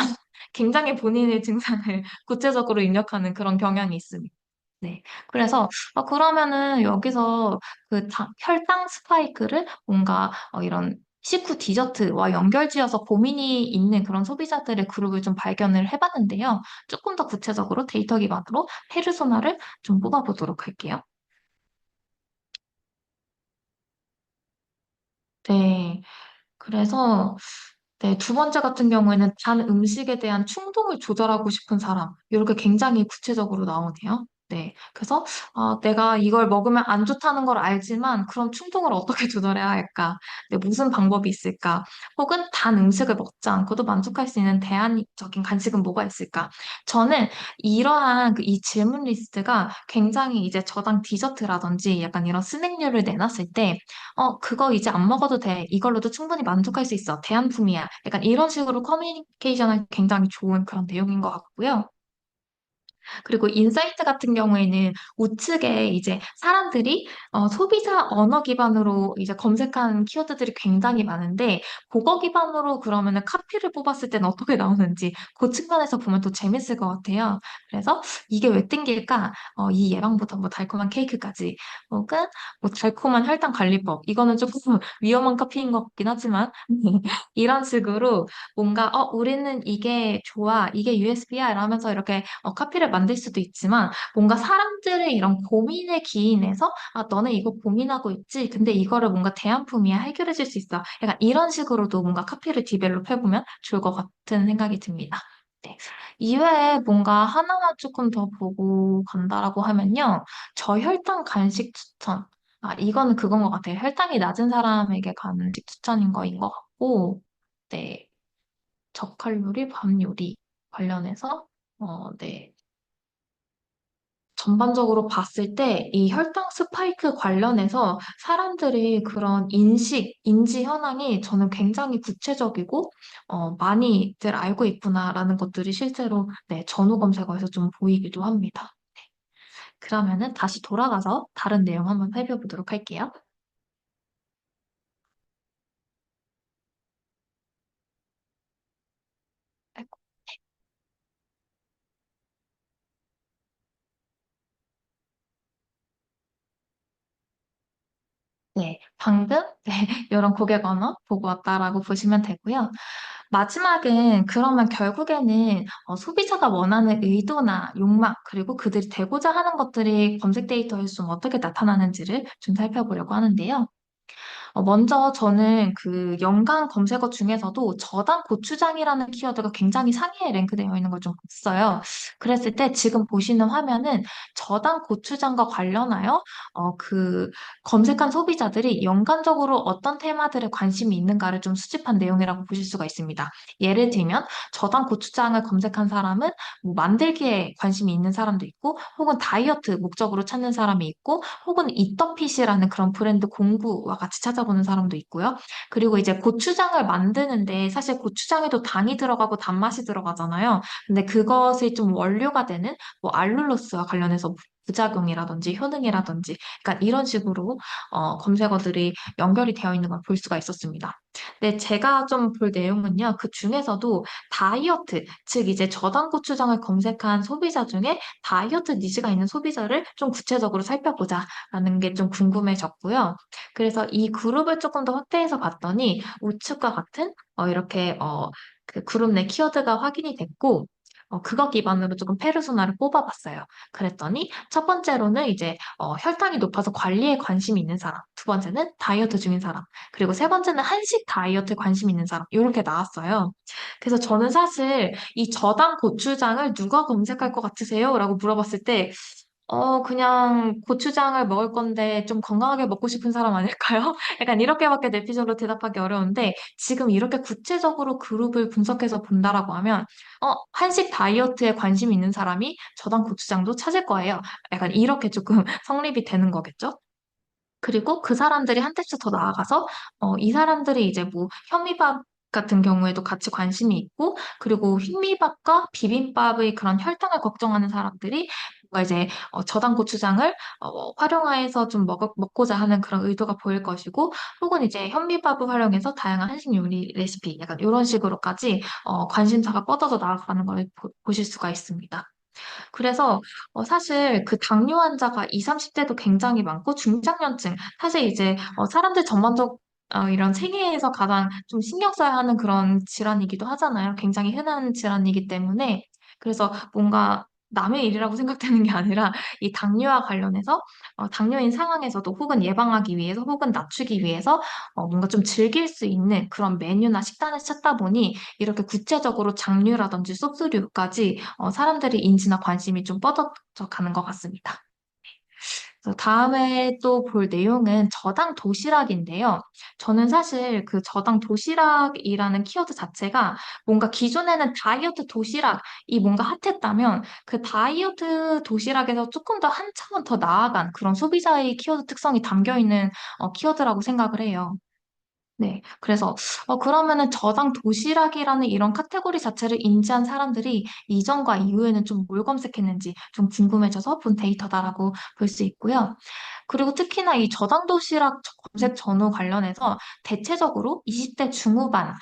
굉장히 본인의 증상을 구체적으로 입력하는 그런 경향이 있습니다. 네. 그래서, 그러면은 여기서 그 혈당 스파이크를 뭔가 이런 식후 디저트와 연결지어서 고민이 있는 그런 소비자들의 그룹을 좀 발견을 해봤는데요. 조금 더 구체적으로 데이터 기반으로 페르소나를 좀 뽑아보도록 할게요. 네. 그래서 네, 두 번째 같은 경우에는 단 음식에 대한 충동을 조절하고 싶은 사람. 이렇게 굉장히 구체적으로 나오네요. 네. 그래서, 내가 이걸 먹으면 안 좋다는 걸 알지만, 그럼 충동을 어떻게 조절해야 할까? 네, 무슨 방법이 있을까? 혹은 단 음식을 먹지 않고도 만족할 수 있는 대안적인 간식은 뭐가 있을까? 저는 이러한 이 질문 리스트가 굉장히 이제 저당 디저트라든지 약간 이런 스낵류를 내놨을 때, 그거 이제 안 먹어도 돼. 이걸로도 충분히 만족할 수 있어. 대한품이야. 약간 이런 식으로 커뮤니케이션은 굉장히 좋은 그런 내용인 것 같고요. 그리고 인사이트 같은 경우에는 우측에 이제 사람들이 소비자 언어 기반으로 이제 검색한 키워드들이 굉장히 많은데 그거 기반으로 그러면은 카피를 뽑았을 때는 어떻게 나오는지 그 측면에서 보면 또 재밌을 것 같아요. 그래서 이게 왜 땡길까? 이 예방보다 뭐 달콤한 케이크까지 혹은 뭐 달콤한 혈당 관리법 이거는 조금 위험한 카피인 것 같긴 하지만 이런 식으로 뭔가 우리는 이게 좋아 이게 USB야 이러면서 이렇게 카피를 만들 수도 있지만 뭔가 사람들의 이런 고민에 기인해서 너네 이거 고민하고 있지? 근데 이거를 뭔가 대안품이야 해결해 줄 수 있어. 약간 이런 식으로도 뭔가 카피를 디벨롭 해보면 좋을 것 같은 생각이 듭니다. 네. 이외에 뭔가 하나만 조금 더 보고 간다라고 하면요. 저혈당 간식 추천. 이거는 그건 것 같아요. 혈당이 낮은 사람에게 간식 추천인 거인 것 같고, 네. 저칼로리 밥 요리 관련해서, 네. 전반적으로 봤을 때 이 혈당 스파이크 관련해서 사람들이 그런 인지 현황이 저는 굉장히 구체적이고, 많이들 알고 있구나라는 것들이 실제로, 네, 전후 검색어에서 좀 보이기도 합니다. 그러면은 다시 돌아가서 다른 내용 한번 살펴보도록 할게요. 네, 방금 네, 이런 고객 언어 보고 왔다라고 보시면 되고요. 마지막은 그러면 결국에는 소비자가 원하는 의도나 욕망, 그리고 그들이 되고자 하는 것들이 검색 데이터에서 좀 어떻게 나타나는지를 좀 살펴보려고 하는데요. 먼저 저는 그 연관 검색어 중에서도 저당 고추장이라는 키워드가 굉장히 상위에 랭크되어 있는 걸 좀 봤어요. 그랬을 때 지금 보시는 화면은 저당 고추장과 관련하여 그 검색한 소비자들이 연관적으로 어떤 테마들에 관심이 있는가를 좀 수집한 내용이라고 보실 수가 있습니다. 예를 들면 저당 고추장을 검색한 사람은 뭐 만들기에 관심이 있는 사람도 있고 혹은 다이어트 목적으로 찾는 사람이 있고 혹은 이터핏이라는 그런 브랜드 공구와 같이 찾아보는 사람도 있고요. 그리고 이제 고추장을 만드는데 사실 고추장에도 당이 들어가고 단맛이 들어가잖아요. 근데 그것이 좀 원료가 되는 뭐 알룰로스와 관련해서 부작용이라든지 효능이라든지 그러니까 이런 식으로 검색어들이 연결이 되어 있는 걸 볼 수가 있었습니다. 근데 제가 좀 볼 내용은요. 그 중에서도 다이어트, 즉 이제 저당 고추장을 검색한 소비자 중에 다이어트 니즈가 있는 소비자를 좀 구체적으로 살펴보자라는 게 좀 궁금해졌고요. 그래서 이 그룹을 조금 더 확대해서 봤더니 우측과 같은 이렇게 그 그룹 내 키워드가 확인이 됐고 그거 기반으로 조금 페르소나를 뽑아봤어요. 그랬더니 첫 번째로는 이제 혈당이 높아서 관리에 관심이 있는 사람, 두 번째는 다이어트 중인 사람, 그리고 세 번째는 한식 다이어트에 관심 있는 사람 이렇게 나왔어요. 그래서 저는 사실 이 저당 고추장을 누가 검색할 것 같으세요? 라고 물어봤을 때 그냥 고추장을 먹을 건데 좀 건강하게 먹고 싶은 사람 아닐까요? 약간 이렇게밖에 내피셜로 대답하기 어려운데 지금 이렇게 구체적으로 그룹을 분석해서 본다라고 하면 한식 다이어트에 관심 있는 사람이 저당 고추장도 찾을 거예요. 약간 이렇게 조금 성립이 되는 거겠죠? 그리고 그 사람들이 한 스텝 더 나아가서 이 사람들이 이제 뭐 현미밥 같은 경우에도 같이 관심이 있고 그리고 현미밥과 비빔밥의 그런 혈당을 걱정하는 사람들이 뭔가 이제 저당 고추장을 활용해서 좀 먹고자 하는 그런 의도가 보일 것이고 혹은 이제 현미밥을 활용해서 다양한 한식 요리 레시피 약간 이런 식으로까지 관심사가 뻗어서 나아가는 걸 보실 수가 있습니다. 그래서 사실 그 당뇨 환자가 20, 30대도 굉장히 많고 중장년층, 사실 이제 사람들 전반적 이런 생애에서 가장 좀 신경 써야 하는 그런 질환이기도 하잖아요. 굉장히 흔한 질환이기 때문에 그래서 뭔가 남의 일이라고 생각되는 게 아니라 이 당뇨와 관련해서 당뇨인 상황에서도 혹은 예방하기 위해서 혹은 낮추기 위해서 뭔가 좀 즐길 수 있는 그런 메뉴나 식단을 찾다 보니 이렇게 구체적으로 장류라든지 소스류까지 사람들의 인지나 관심이 좀 뻗어져 가는 것 같습니다. 그래서 다음에 또 볼 내용은 저당 도시락인데요. 저는 사실 그 저당 도시락이라는 키워드 자체가 뭔가 기존에는 다이어트 도시락이 뭔가 핫했다면 그 다이어트 도시락에서 조금 더 한 차원 더 나아간 그런 소비자의 키워드 특성이 담겨 있는 키워드라고 생각을 해요. 네. 그래서, 그러면은 저당 도시락이라는 이런 카테고리 자체를 인지한 사람들이 이전과 이후에는 좀 뭘 검색했는지 좀 궁금해져서 본 데이터다라고 볼 수 있고요. 그리고 특히나 이 저당 도시락 검색 전후 관련해서 대체적으로 20대 중후반,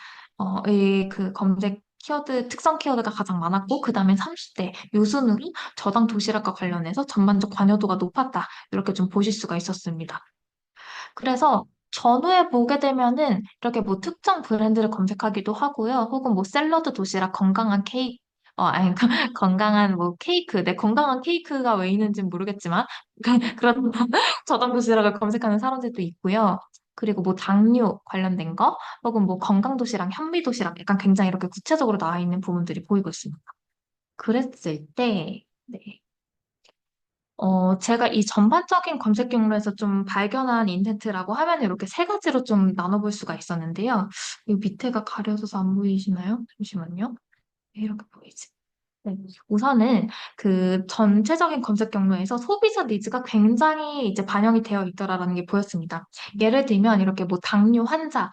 의그 검색 키워드, 특성 키워드가 가장 많았고, 그 다음에 30대 요 순으로 저당 도시락과 관련해서 전반적 관여도가 높았다. 이렇게 좀 보실 수가 있었습니다. 그래서 전후에 보게 되면은 이렇게 뭐 특정 브랜드를 검색하기도 하고요. 혹은 뭐 샐러드 도시락 건강한 케이크, 아니, 건강한 뭐 케이크, 내 건강한 케이크가 왜 있는지는 모르겠지만, 그런 저당 도시락을 검색하는 사람들도 있고요. 그리고 뭐 당뇨 관련된 거, 혹은 뭐 건강 도시락, 현미 도시락, 약간 굉장히 이렇게 구체적으로 나와 있는 부분들이 보이고 있습니다. 그랬을 때, 네. 제가 이 전반적인 검색 경로에서 좀 발견한 인텐트라고 하면 이렇게 세 가지로 좀 나눠볼 수가 있었는데요. 이 밑에가 가려져서 안 보이시나요? 잠시만요. 네, 이렇게 보이지? 네. 우선은 그 전체적인 검색 경로에서 소비자 니즈가 굉장히 이제 반영이 되어 있더라라는 게 보였습니다. 예를 들면 이렇게 뭐 당뇨 환자,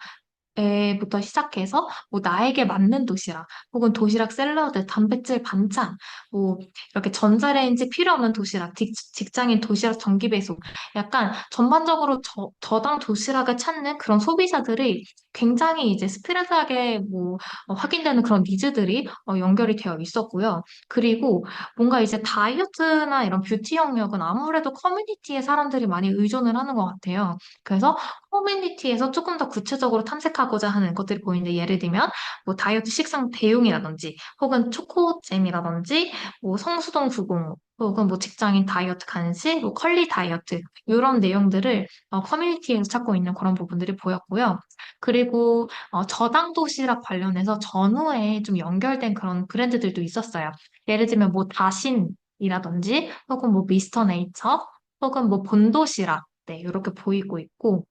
에부터 시작해서 뭐 나에게 맞는 도시락 혹은 도시락 샐러드, 단백질 반찬, 뭐 이렇게 전자레인지 필요 없는 도시락, 직장인 도시락 정기 배송 약간 전반적으로 저당 도시락을 찾는 그런 소비자들이 굉장히 이제 스피릿하게 뭐 확인되는 그런 니즈들이 연결이 되어 있었고요. 그리고 뭔가 이제 다이어트나 이런 뷰티 영역은 아무래도 커뮤니티에 사람들이 많이 의존을 하는 것 같아요. 그래서 커뮤니티에서 조금 더 구체적으로 탐색하고자 하는 것들이 보이는데 예를 들면 뭐 다이어트 식상 대용이라든지 혹은 초코잼이라든지 뭐 성수동 구공 혹은 뭐 직장인 다이어트 간식, 뭐 컬리 다이어트 이런 내용들을 커뮤니티에서 찾고 있는 그런 부분들이 보였고요. 그리고 저당 도시락 관련해서 전후에 좀 연결된 그런 브랜드들도 있었어요. 예를 들면 뭐 다신이라든지 혹은 뭐 미스터 네이처 혹은 뭐 본도시락 네, 이렇게 보이고 있고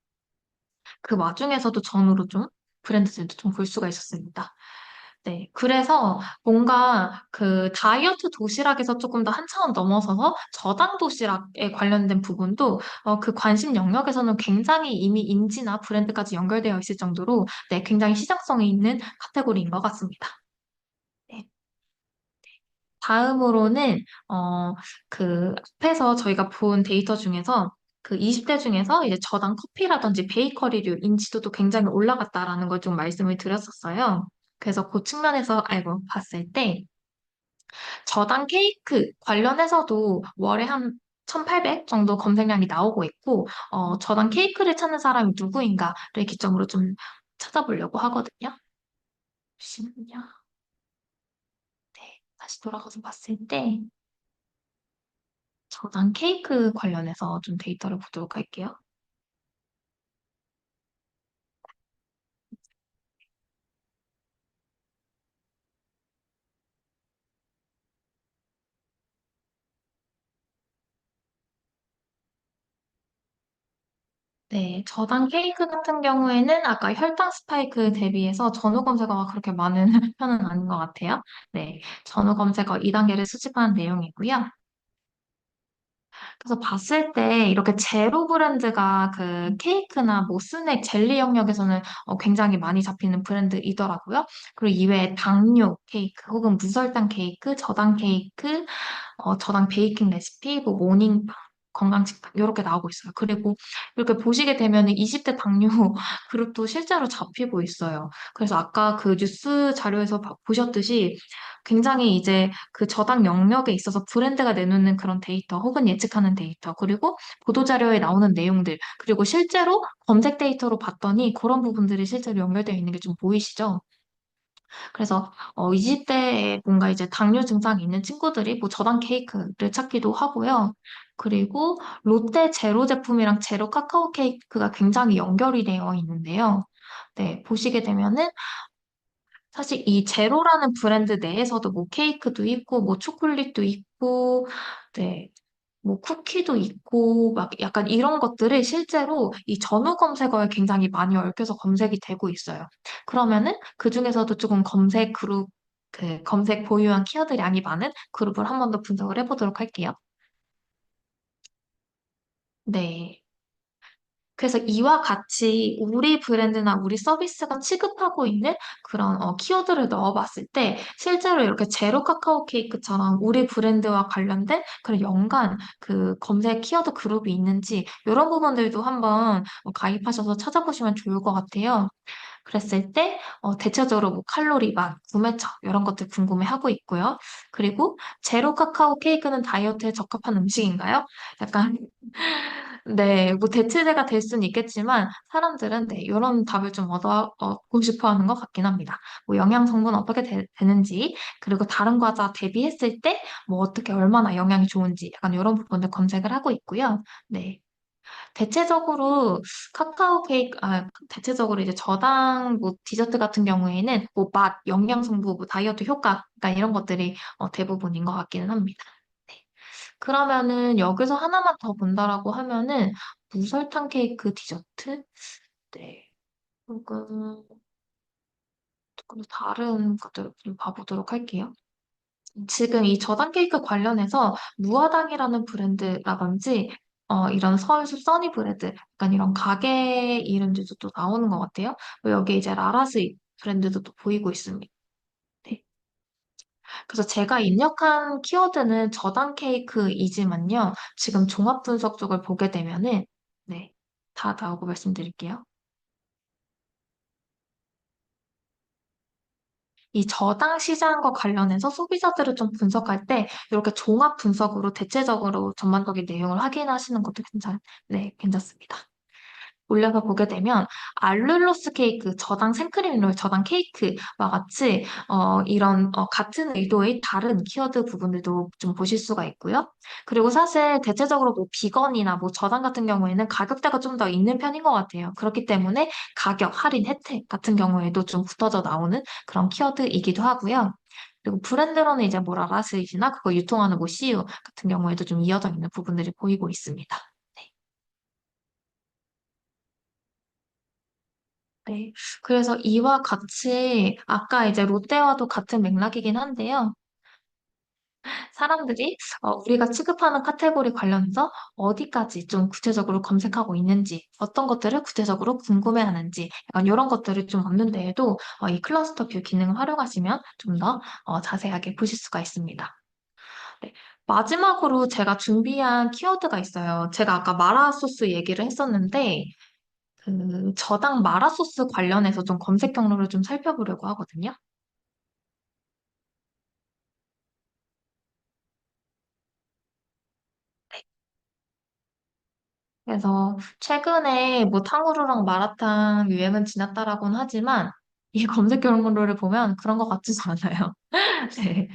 그 와중에서도 전후로 좀 브랜드들도 좀 볼 수가 있었습니다. 네, 그래서 뭔가 그 다이어트 도시락에서 조금 더 한 차원 넘어서서 저당 도시락에 관련된 부분도 그 관심 영역에서는 굉장히 이미 인지나 브랜드까지 연결되어 있을 정도로 네, 굉장히 시장성이 있는 카테고리인 것 같습니다. 네. 다음으로는 그 앞에서 저희가 본 데이터 중에서 그 20대 중에서 이제 저당 커피라든지 베이커리류 인지도도 굉장히 올라갔다라는 걸 좀 말씀을 드렸었어요. 그래서 그 측면에서 알고 봤을 때 저당 케이크 관련해서도 월에 한 1,800 정도 검색량이 나오고 있고 저당 케이크를 찾는 사람이 누구인가를 기점으로 좀 찾아보려고 하거든요. 잠시만요. 네, 다시 돌아가서 봤을 때 저당 케이크 관련해서 좀 데이터를 보도록 할게요. 네, 저당 케이크 같은 경우에는 아까 혈당 스파이크 대비해서 전후 검색어가 그렇게 많은 편은 아닌 것 같아요. 네, 전후 검색어 2단계를 수집한 내용이고요. 그래서 봤을 때 이렇게 제로 브랜드가 그 케이크나 뭐 스낵, 젤리 영역에서는 굉장히 많이 잡히는 브랜드이더라고요. 그리고 이외에 당뇨 케이크 혹은 무설탕 케이크, 저당 케이크, 저당 베이킹 레시피, 뭐 모닝빵, 건강식단 이렇게 나오고 있어요. 그리고 이렇게 보시게 되면 20대 당뇨 그룹도 실제로 잡히고 있어요. 그래서 아까 그 뉴스 자료에서 보셨듯이 굉장히 이제 그 저당 영역에 있어서 브랜드가 내놓는 그런 데이터 혹은 예측하는 데이터 그리고 보도자료에 나오는 내용들 그리고 실제로 검색 데이터로 봤더니 그런 부분들이 실제로 연결되어 있는 게 좀 보이시죠? 그래서 20대에 뭔가 이제 당뇨 증상이 있는 친구들이 뭐 저당 케이크를 찾기도 하고요. 그리고 롯데 제로 제품이랑 제로 카카오 케이크가 굉장히 연결이 되어 있는데요. 네, 보시게 되면은 사실 이 제로라는 브랜드 내에서도 뭐 케이크도 있고 뭐 초콜릿도 있고 네, 뭐 쿠키도 있고 막 약간 이런 것들을 실제로 이 전후 검색어에 굉장히 많이 얽혀서 검색이 되고 있어요. 그러면은 그 중에서도 조금 검색 그룹 그 검색 보유한 키워드량이 많은 그룹을 한 번 더 분석을 해보도록 할게요. 네. 그래서 이와 같이 우리 브랜드나 우리 서비스가 취급하고 있는 그런 키워드를 넣어봤을 때 실제로 이렇게 제로 카카오 케이크처럼 우리 브랜드와 관련된 그런 연관 그 검색 키워드 그룹이 있는지 이런 부분들도 한번 가입하셔서 찾아보시면 좋을 것 같아요. 그랬을 때 대체적으로 뭐 칼로리만, 구매처 이런 것들 궁금해하고 있고요. 그리고 제로 카카오 케이크는 다이어트에 적합한 음식인가요? 약간 네, 뭐 대체제가 될 수는 있겠지만 사람들은 네, 이런 답을 좀 얻고 싶어 하는 것 같긴 합니다. 뭐 영양 성분 어떻게 되는지, 그리고 다른 과자 대비했을 때 뭐 어떻게 얼마나 영양이 좋은지 약간 이런 부분들 검색을 하고 있고요. 네. 대체적으로 카카오 케이크, 대체적으로 이제 저당 뭐 디저트 같은 경우에는 뭐 맛, 영양 성분, 뭐 다이어트 효과, 그러니까 이런 것들이 대부분인 것 같기는 합니다. 네. 그러면은 여기서 하나만 더 본다라고 하면은 무설탕 케이크 디저트? 네. 조금 다른 것들 좀 봐보도록 할게요. 지금 이 저당 케이크 관련해서 무화당이라는 브랜드라든지 이런 서울숲 써니브레드 약간 이런 가게 이름들도 또 나오는 것 같아요. 그리고 여기 이제 라라스윗 브랜드도 또 보이고 있습니다. 네. 그래서 제가 입력한 키워드는 저당 케이크이지만요. 지금 종합 분석 쪽을 보게 되면은 네, 다 나오고 말씀드릴게요. 이 저당 시장과 관련해서 소비자들을 좀 분석할 때 이렇게 종합 분석으로 대체적으로 전반적인 내용을 확인하시는 것도 네, 괜찮습니다. 올려서 보게 되면 알룰로스 케이크, 저당 생크림롤, 저당 케이크와 같이 이런 같은 의도의 다른 키워드 부분들도 좀 보실 수가 있고요. 그리고 사실 대체적으로 뭐 비건이나 뭐 저당 같은 경우에는 가격대가 좀 더 있는 편인 것 같아요. 그렇기 때문에 가격, 할인, 혜택 같은 경우에도 좀 붙어져 나오는 그런 키워드이기도 하고요. 그리고 브랜드로는 이제 뭐 라라스이시나 그거 유통하는 뭐 CU 같은 경우에도 좀 이어져 있는 부분들이 보이고 있습니다. 네. 네. 그래서 이와 같이 아까 이제 롯데와도 같은 맥락이긴 한데요. 사람들이 우리가 취급하는 카테고리 관련해서 어디까지 좀 구체적으로 검색하고 있는지, 어떤 것들을 구체적으로 궁금해하는지, 약간 이런 것들을 좀 얻는 데에도 이 클러스터 뷰 기능을 활용하시면 좀 더 자세하게 보실 수가 있습니다. 네. 마지막으로 제가 준비한 키워드가 있어요. 제가 아까 마라 소스 얘기를 했었는데, 그 저당 마라 소스 관련해서 좀 검색 경로를 좀 살펴보려고 하거든요. 그래서 최근에 뭐 탕후루랑 마라탕 유행은 지났다라고는 하지만 이 검색 결과를 보면 그런 것 같지도 않아요. 네.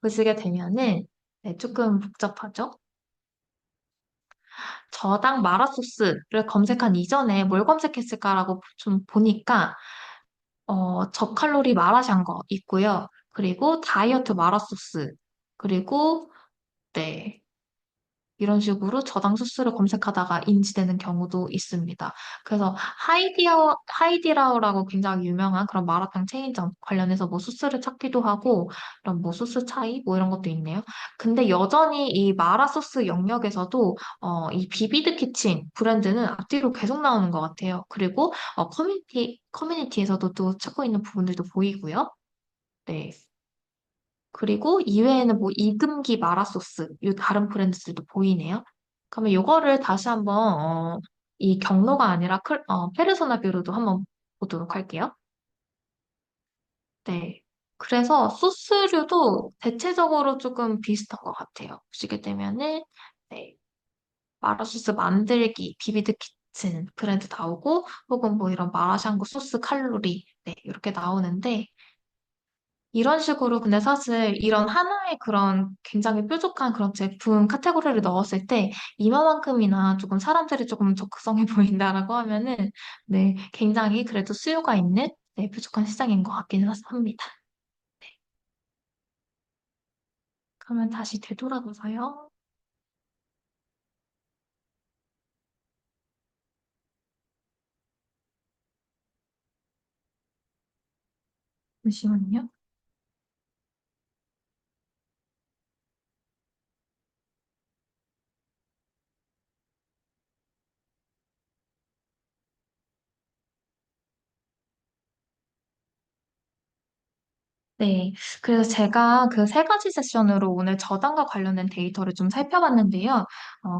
보시게 되면은 네, 조금 복잡하죠? 저당 마라 소스를 검색한 이전에 뭘 검색했을까라고 좀 보니까 저칼로리 마라샹궈 있고요. 그리고 다이어트 마라 소스 그리고 네. 이런 식으로 저당 소스를 검색하다가 인지되는 경우도 있습니다. 그래서 하이디라오라고 굉장히 유명한 그런 마라탕 체인점 관련해서 뭐 소스를 찾기도 하고, 그런 뭐 소스 차이 뭐 이런 것도 있네요. 근데 여전히 이 마라 소스 영역에서도 이 비비드 키친 브랜드는 앞뒤로 계속 나오는 것 같아요. 그리고 커뮤니티에서도 또 찾고 있는 부분들도 보이고요. 네. 그리고 이외에는 뭐 이금기 마라소스, 이 다른 브랜드들도 보이네요. 그러면 이거를 다시 한번 이 경로가 아니라 페르소나 뷰로도 한번 보도록 할게요. 네. 그래서 소스류도 대체적으로 조금 비슷한 것 같아요. 보시게 되면은 네. 마라소스 만들기, 비비드 키친 브랜드 나오고 혹은 뭐 이런 마라샹궈 소스 칼로리 네, 이렇게 나오는데 이런 식으로 근데 사실 이런 하나의 그런 굉장히 뾰족한 그런 제품 카테고리를 넣었을 때 이만큼이나 조금 사람들이 조금 적극성이 보인다라고 하면은 네, 굉장히 그래도 수요가 있는 네, 뾰족한 시장인 것 같기는 합니다. 그러면 다시 되돌아가서요. 잠시만요. 네. 그래서 제가 그 세 가지 세션으로 오늘 저당과 관련된 데이터를 좀 살펴봤는데요.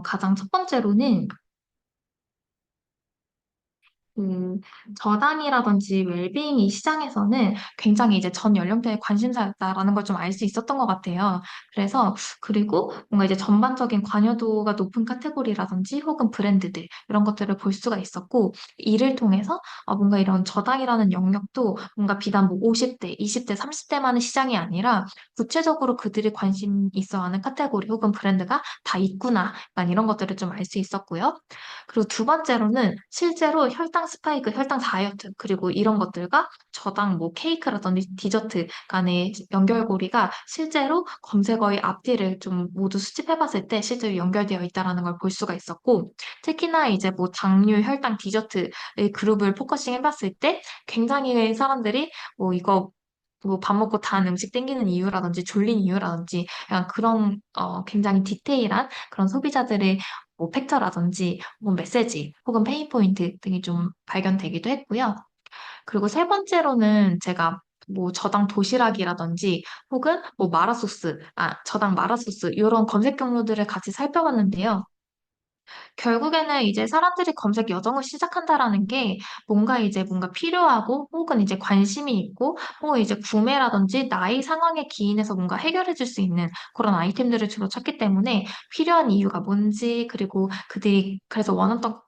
가장 첫 번째로는 그 저당이라든지 웰빙 이 시장에서는 굉장히 이제 전 연령대의 관심사였다라는 걸 좀 알 수 있었던 것 같아요. 그래서 그리고 뭔가 이제 전반적인 관여도가 높은 카테고리라든지 혹은 브랜드들 이런 것들을 볼 수가 있었고 이를 통해서 뭔가 이런 저당이라는 영역도 뭔가 비단 뭐 50대, 20대, 30대만의 시장이 아니라 구체적으로 그들이 관심 있어 하는 카테고리 혹은 브랜드가 다 있구나. 약간 이런 것들을 좀 알 수 있었고요. 그리고 두 번째로는 실제로 혈당 스파이크, 혈당 다이어트, 그리고 이런 것들과 저당 뭐 케이크라든지 디저트 간의 연결고리가 실제로 검색어의 앞뒤를 좀 모두 수집해봤을 때 실제로 연결되어 있다는 걸 볼 수가 있었고, 특히나 이제 뭐 당류, 혈당, 디저트의 그룹을 포커싱 해봤을 때 굉장히 사람들이 뭐 이거 뭐 밥 먹고 단 음식 땡기는 이유라든지 졸린 이유라든지 약간 그런 굉장히 디테일한 그런 소비자들의 뭐 팩터라든지 혹은 메시지 혹은 페인 포인트 등이 좀 발견되기도 했고요. 그리고 세 번째로는 제가 뭐 저당 도시락이라든지 혹은 뭐 마라소스, 저당 마라소스 이런 검색 경로들을 같이 살펴봤는데요. 결국에는 이제 사람들이 검색 여정을 시작한다라는 게 뭔가 필요하고 혹은 이제 관심이 있고 혹은 이제 구매라든지 나의 상황에 기인해서 뭔가 해결해 줄 수 있는 그런 아이템들을 주로 찾기 때문에 필요한 이유가 뭔지 그리고 그들이 그래서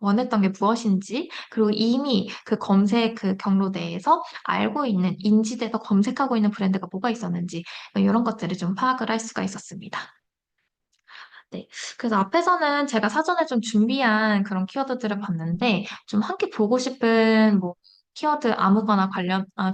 원했던 게 무엇인지 그리고 이미 그 검색 그 경로 내에서 알고 있는 인지돼서 검색하고 있는 브랜드가 뭐가 있었는지 이런 것들을 좀 파악을 할 수가 있었습니다. 네. 그래서 앞에서는 제가 사전에 좀 준비한 그런 키워드들을 봤는데, 좀 함께 보고 싶은 뭐, 키워드 아무거나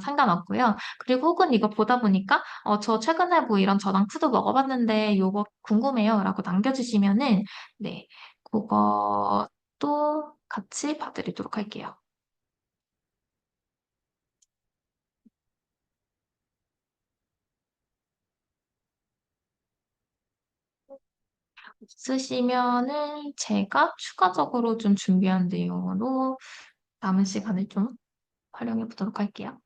상관없고요. 그리고 혹은 이거 보다 보니까, 저 최근에 뭐 이런 저당 푸드 먹어봤는데, 요거 궁금해요. 라고 남겨주시면은, 네. 그것도 같이 봐드리도록 할게요. 없으시면은 제가 추가적으로 좀 준비한 내용으로 남은 시간을 좀 활용해 보도록 할게요.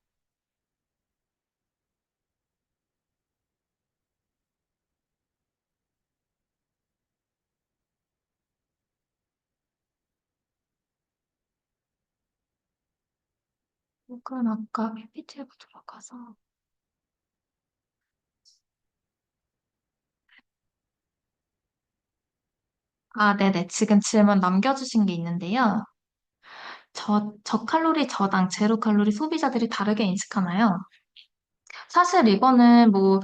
그럼 아까 PPT로 들어가서 네네. 지금 질문 남겨주신 게 있는데요. 저칼로리 저당, 제로 칼로리 소비자들이 다르게 인식하나요? 사실 이거는 뭐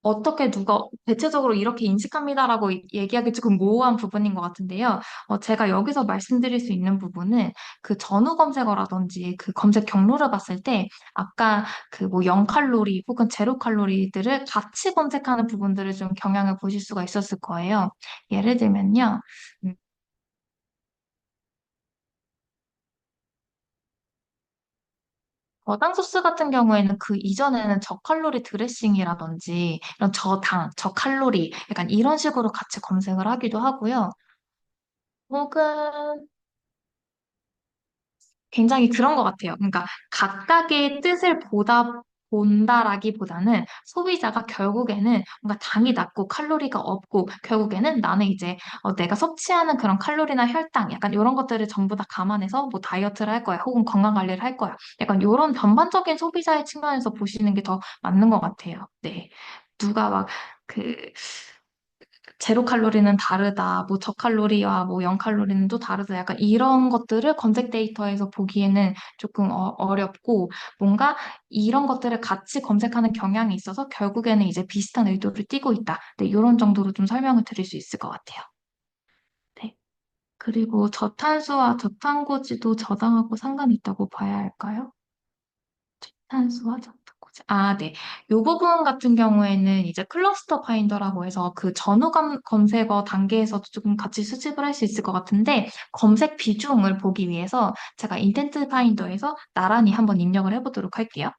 어떻게 누가 대체적으로 이렇게 인식합니다라고 얘기하기 조금 모호한 부분인 것 같은데요. 제가 여기서 말씀드릴 수 있는 부분은 그 전후 검색어라든지 그 검색 경로를 봤을 때 아까 그 뭐 0칼로리 혹은 제로 칼로리들을 같이 검색하는 부분들을 좀 경향을 보실 수가 있었을 거예요. 예를 들면요. 음, 저당 소스 같은 경우에는 그 이전에는 저칼로리 드레싱이라든지 이런 저당, 저칼로리 약간 이런 식으로 같이 검색을 하기도 하고요. 혹은 굉장히 그런 것 같아요. 그러니까 각각의 뜻을 본다라기보다는 소비자가 결국에는 뭔가 당이 낮고 칼로리가 없고 결국에는 나는 이제 내가 섭취하는 그런 칼로리나 혈당 약간 이런 것들을 전부 다 감안해서 뭐 다이어트를 할 거야 혹은 건강 관리를 할 거야. 약간 이런 전반적인 소비자의 측면에서 보시는 게 더 맞는 것 같아요. 네. 누가 막그 제로 칼로리는 다르다, 뭐 저칼로리와 뭐 0칼로리는 또 다르다, 약간 이런 것들을 검색 데이터에서 보기에는 조금 어렵고, 뭔가 이런 것들을 같이 검색하는 경향이 있어서 결국에는 이제 비슷한 의도를 띠고 있다. 네, 이런 정도로 좀 설명을 드릴 수 있을 것 같아요. 네. 그리고 저탄수와 저탄고지도 저당하고 상관이 있다고 봐야 할까요? 탄수화 전탄고지. 네. 요 부분 같은 경우에는 이제 클러스터 파인더라고 해서 그 전후 검색어 단계에서도 조금 같이 수집을 할 수 있을 것 같은데 검색 비중을 보기 위해서 제가 인텐트 파인더에서 나란히 한번 입력을 해보도록 할게요.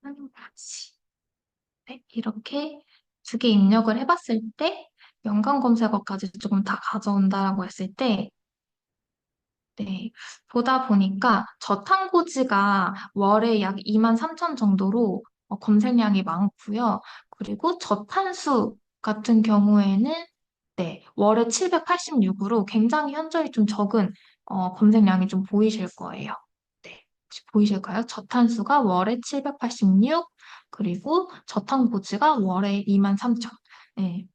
tan고지. 네, 이렇게 두 개 입력을 해봤을 때 연관 검색어까지 조금 다 가져온다라고 했을 때 네. 보다 보니까 저탄고지가 월에 약 2만 3천 정도로 검색량이 많고요. 그리고 저탄수 같은 경우에는 네, 월에 786으로 굉장히 현저히 좀 적은 검색량이 좀 보이실 거예요. 네. 혹시 보이실까요? 저탄수가 월에 786, 그리고 저탄고지가 월에 2만 3천. 네.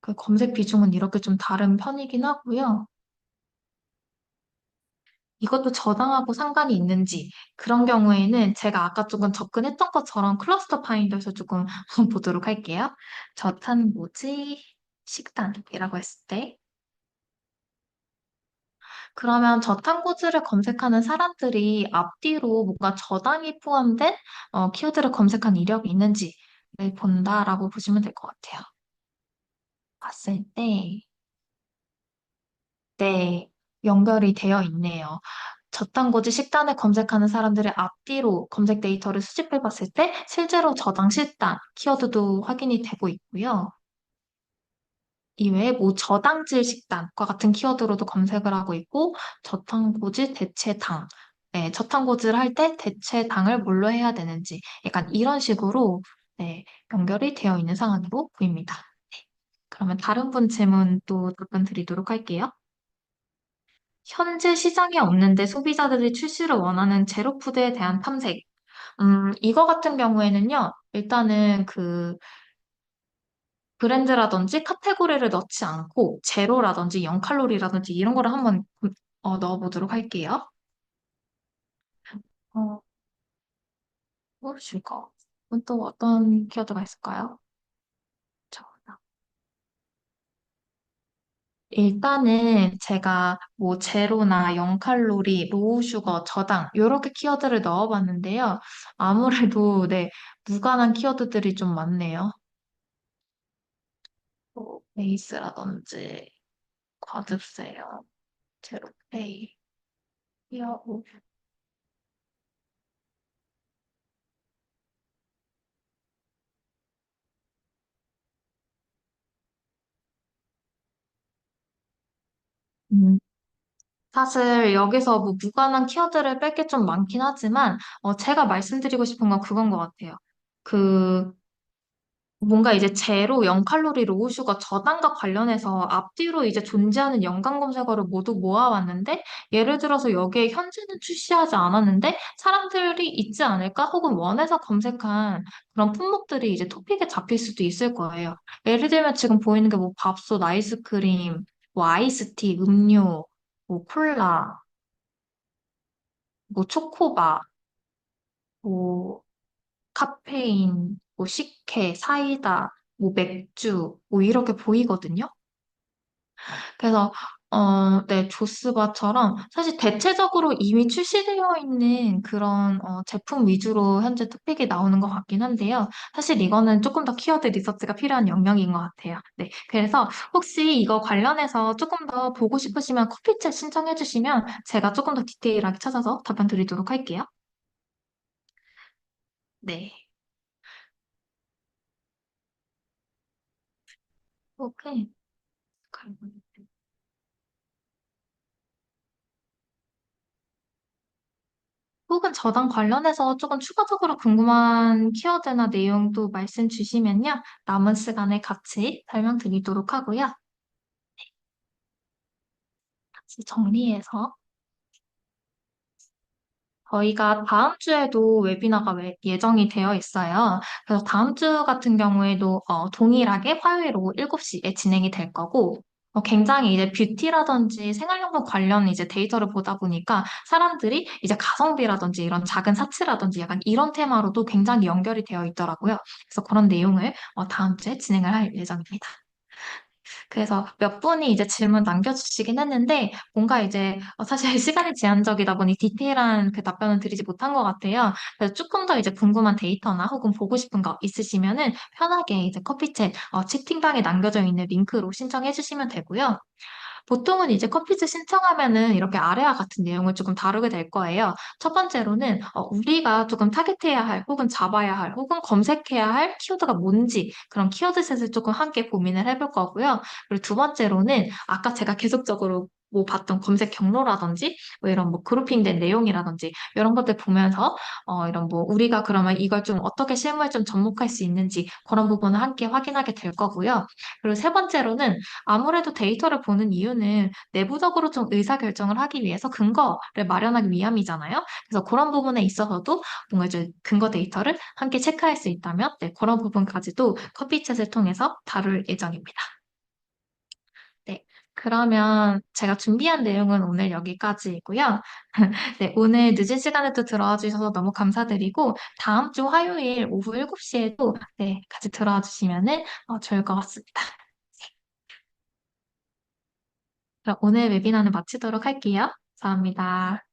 그 검색 비중은 이렇게 좀 다른 편이긴 하고요. 이것도 저당하고 상관이 있는지 그런 경우에는 제가 아까 조금 접근했던 것처럼 클러스터 파인더에서 조금 보도록 할게요. 저탄고지 식단이라고 했을 때 그러면 저탄고지를 검색하는 사람들이 앞뒤로 뭔가 저당이 포함된 키워드를 검색한 이력이 있는지를 본다라고 보시면 될 것 같아요. 봤을 때 네, 연결이 되어 있네요. 저탄고지 식단을 검색하는 사람들의 앞뒤로 검색 데이터를 수집해 봤을 때 실제로 저당 식단 키워드도 확인이 되고 있고요. 이외에 뭐 저당질 식단과 같은 키워드로도 검색을 하고 있고 저탄고지 대체당 네, 저탄고지를 할 때 대체당을 뭘로 해야 되는지 약간 이런 식으로 네, 연결이 되어 있는 상황으로 보입니다. 네, 그러면 다른 분 질문 또 답변 드리도록 할게요. 현재 시장에 없는데 소비자들이 출시를 원하는 제로푸드에 대한 탐색. 이거 같은 경우에는요, 일단은 그 브랜드라든지 카테고리를 넣지 않고 제로라든지 0칼로리라든지 이런 거를 한번 넣어보도록 할게요. 어, 무엇일까? 또 어떤 키워드가 있을까요? 자, 일단은 제가 뭐 제로나 0칼로리, 로우 슈거, 저당 이렇게 키워드를 넣어봤는데요. 아무래도 네, 무관한 키워드들이 좀 많네요. 뭐 베이스라든지 과즙세요, 제로페이, 히어로. 음, 사실 여기서 뭐 무관한 키워드를 뺄 게 좀 많긴 하지만 제가 말씀드리고 싶은 건 그건 것 같아요. 그 뭔가 이제 제로 0칼로리 로우 슈거 저당과 관련해서 앞뒤로 이제 존재하는 연관 검색어를 모두 모아왔는데 예를 들어서 여기에 현재는 출시하지 않았는데 사람들이 있지 않을까? 혹은 원해서 검색한 그런 품목들이 이제 토픽에 잡힐 수도 있을 거예요. 예를 들면 지금 보이는 게 뭐 밥솥, 아이스크림, 뭐 아이스티, 음료, 뭐 콜라, 뭐 초코바, 뭐 카페인, 뭐 식혜, 사이다, 뭐 맥주, 뭐 이렇게 보이거든요. 그래서 네, 조스바처럼 사실 대체적으로 이미 출시되어 있는 그런 제품 위주로 현재 토픽이 나오는 것 같긴 한데요. 사실 이거는 조금 더 키워드 리서치가 필요한 영역인 것 같아요. 네, 그래서 혹시 이거 관련해서 조금 더 보고 싶으시면 커피챗 신청해 주시면 제가 조금 더 디테일하게 찾아서 답변 드리도록 할게요. 네. 오케이. 혹은 저당 관련해서 조금 추가적으로 궁금한 키워드나 내용도 말씀 주시면요. 남은 시간에 같이 설명드리도록 하고요. 같이 정리해서 저희가 다음 주에도 웨비나가 예정이 되어 있어요. 그래서 다음 주 같은 경우에도 동일하게 화요일 오후 7시에 진행이 될 거고, 굉장히 이제 뷰티라든지 생활용품 관련 이제 데이터를 보다 보니까 사람들이 이제 가성비라든지 이런 작은 사치라든지 약간 이런 테마로도 굉장히 연결이 되어 있더라고요. 그래서 그런 내용을 다음 주에 진행을 할 예정입니다. 그래서 몇 분이 이제 질문 남겨주시긴 했는데, 뭔가 이제 사실 시간이 제한적이다 보니 디테일한 그 답변을 드리지 못한 것 같아요. 그래서 조금 더 이제 궁금한 데이터나 혹은 보고 싶은 거 있으시면은 편하게 이제 커피챗 채팅방에 남겨져 있는 링크로 신청해 주시면 되고요. 보통은 이제 커피즈 신청하면은 이렇게 아래와 같은 내용을 조금 다루게 될 거예요. 첫 번째로는 우리가 조금 타겟해야 할 혹은 잡아야 할 혹은 검색해야 할 키워드가 뭔지 그런 키워드셋을 조금 함께 고민을 해볼 거고요. 그리고 두 번째로는 아까 제가 계속적으로 뭐 봤던 검색 경로라든지 뭐 이런 뭐 그룹핑된 내용이라든지 이런 것들 보면서 이런 뭐 우리가 그러면 이걸 좀 어떻게 실무에 좀 접목할 수 있는지 그런 부분을 함께 확인하게 될 거고요. 그리고 세 번째로는 아무래도 데이터를 보는 이유는 내부적으로 좀 의사결정을 하기 위해서 근거를 마련하기 위함이잖아요. 그래서 그런 부분에 있어서도 뭔가 이제 근거 데이터를 함께 체크할 수 있다면 네, 그런 부분까지도 커피챗을 통해서 다룰 예정입니다. 네. 그러면 제가 준비한 내용은 오늘 여기까지이고요. 네, 오늘 늦은 시간에도 들어와 주셔서 너무 감사드리고 다음 주 화요일 오후 7시에도 네, 같이 들어와 주시면 좋을 것 같습니다. 그럼 오늘 웨비나는 마치도록 할게요. 감사합니다.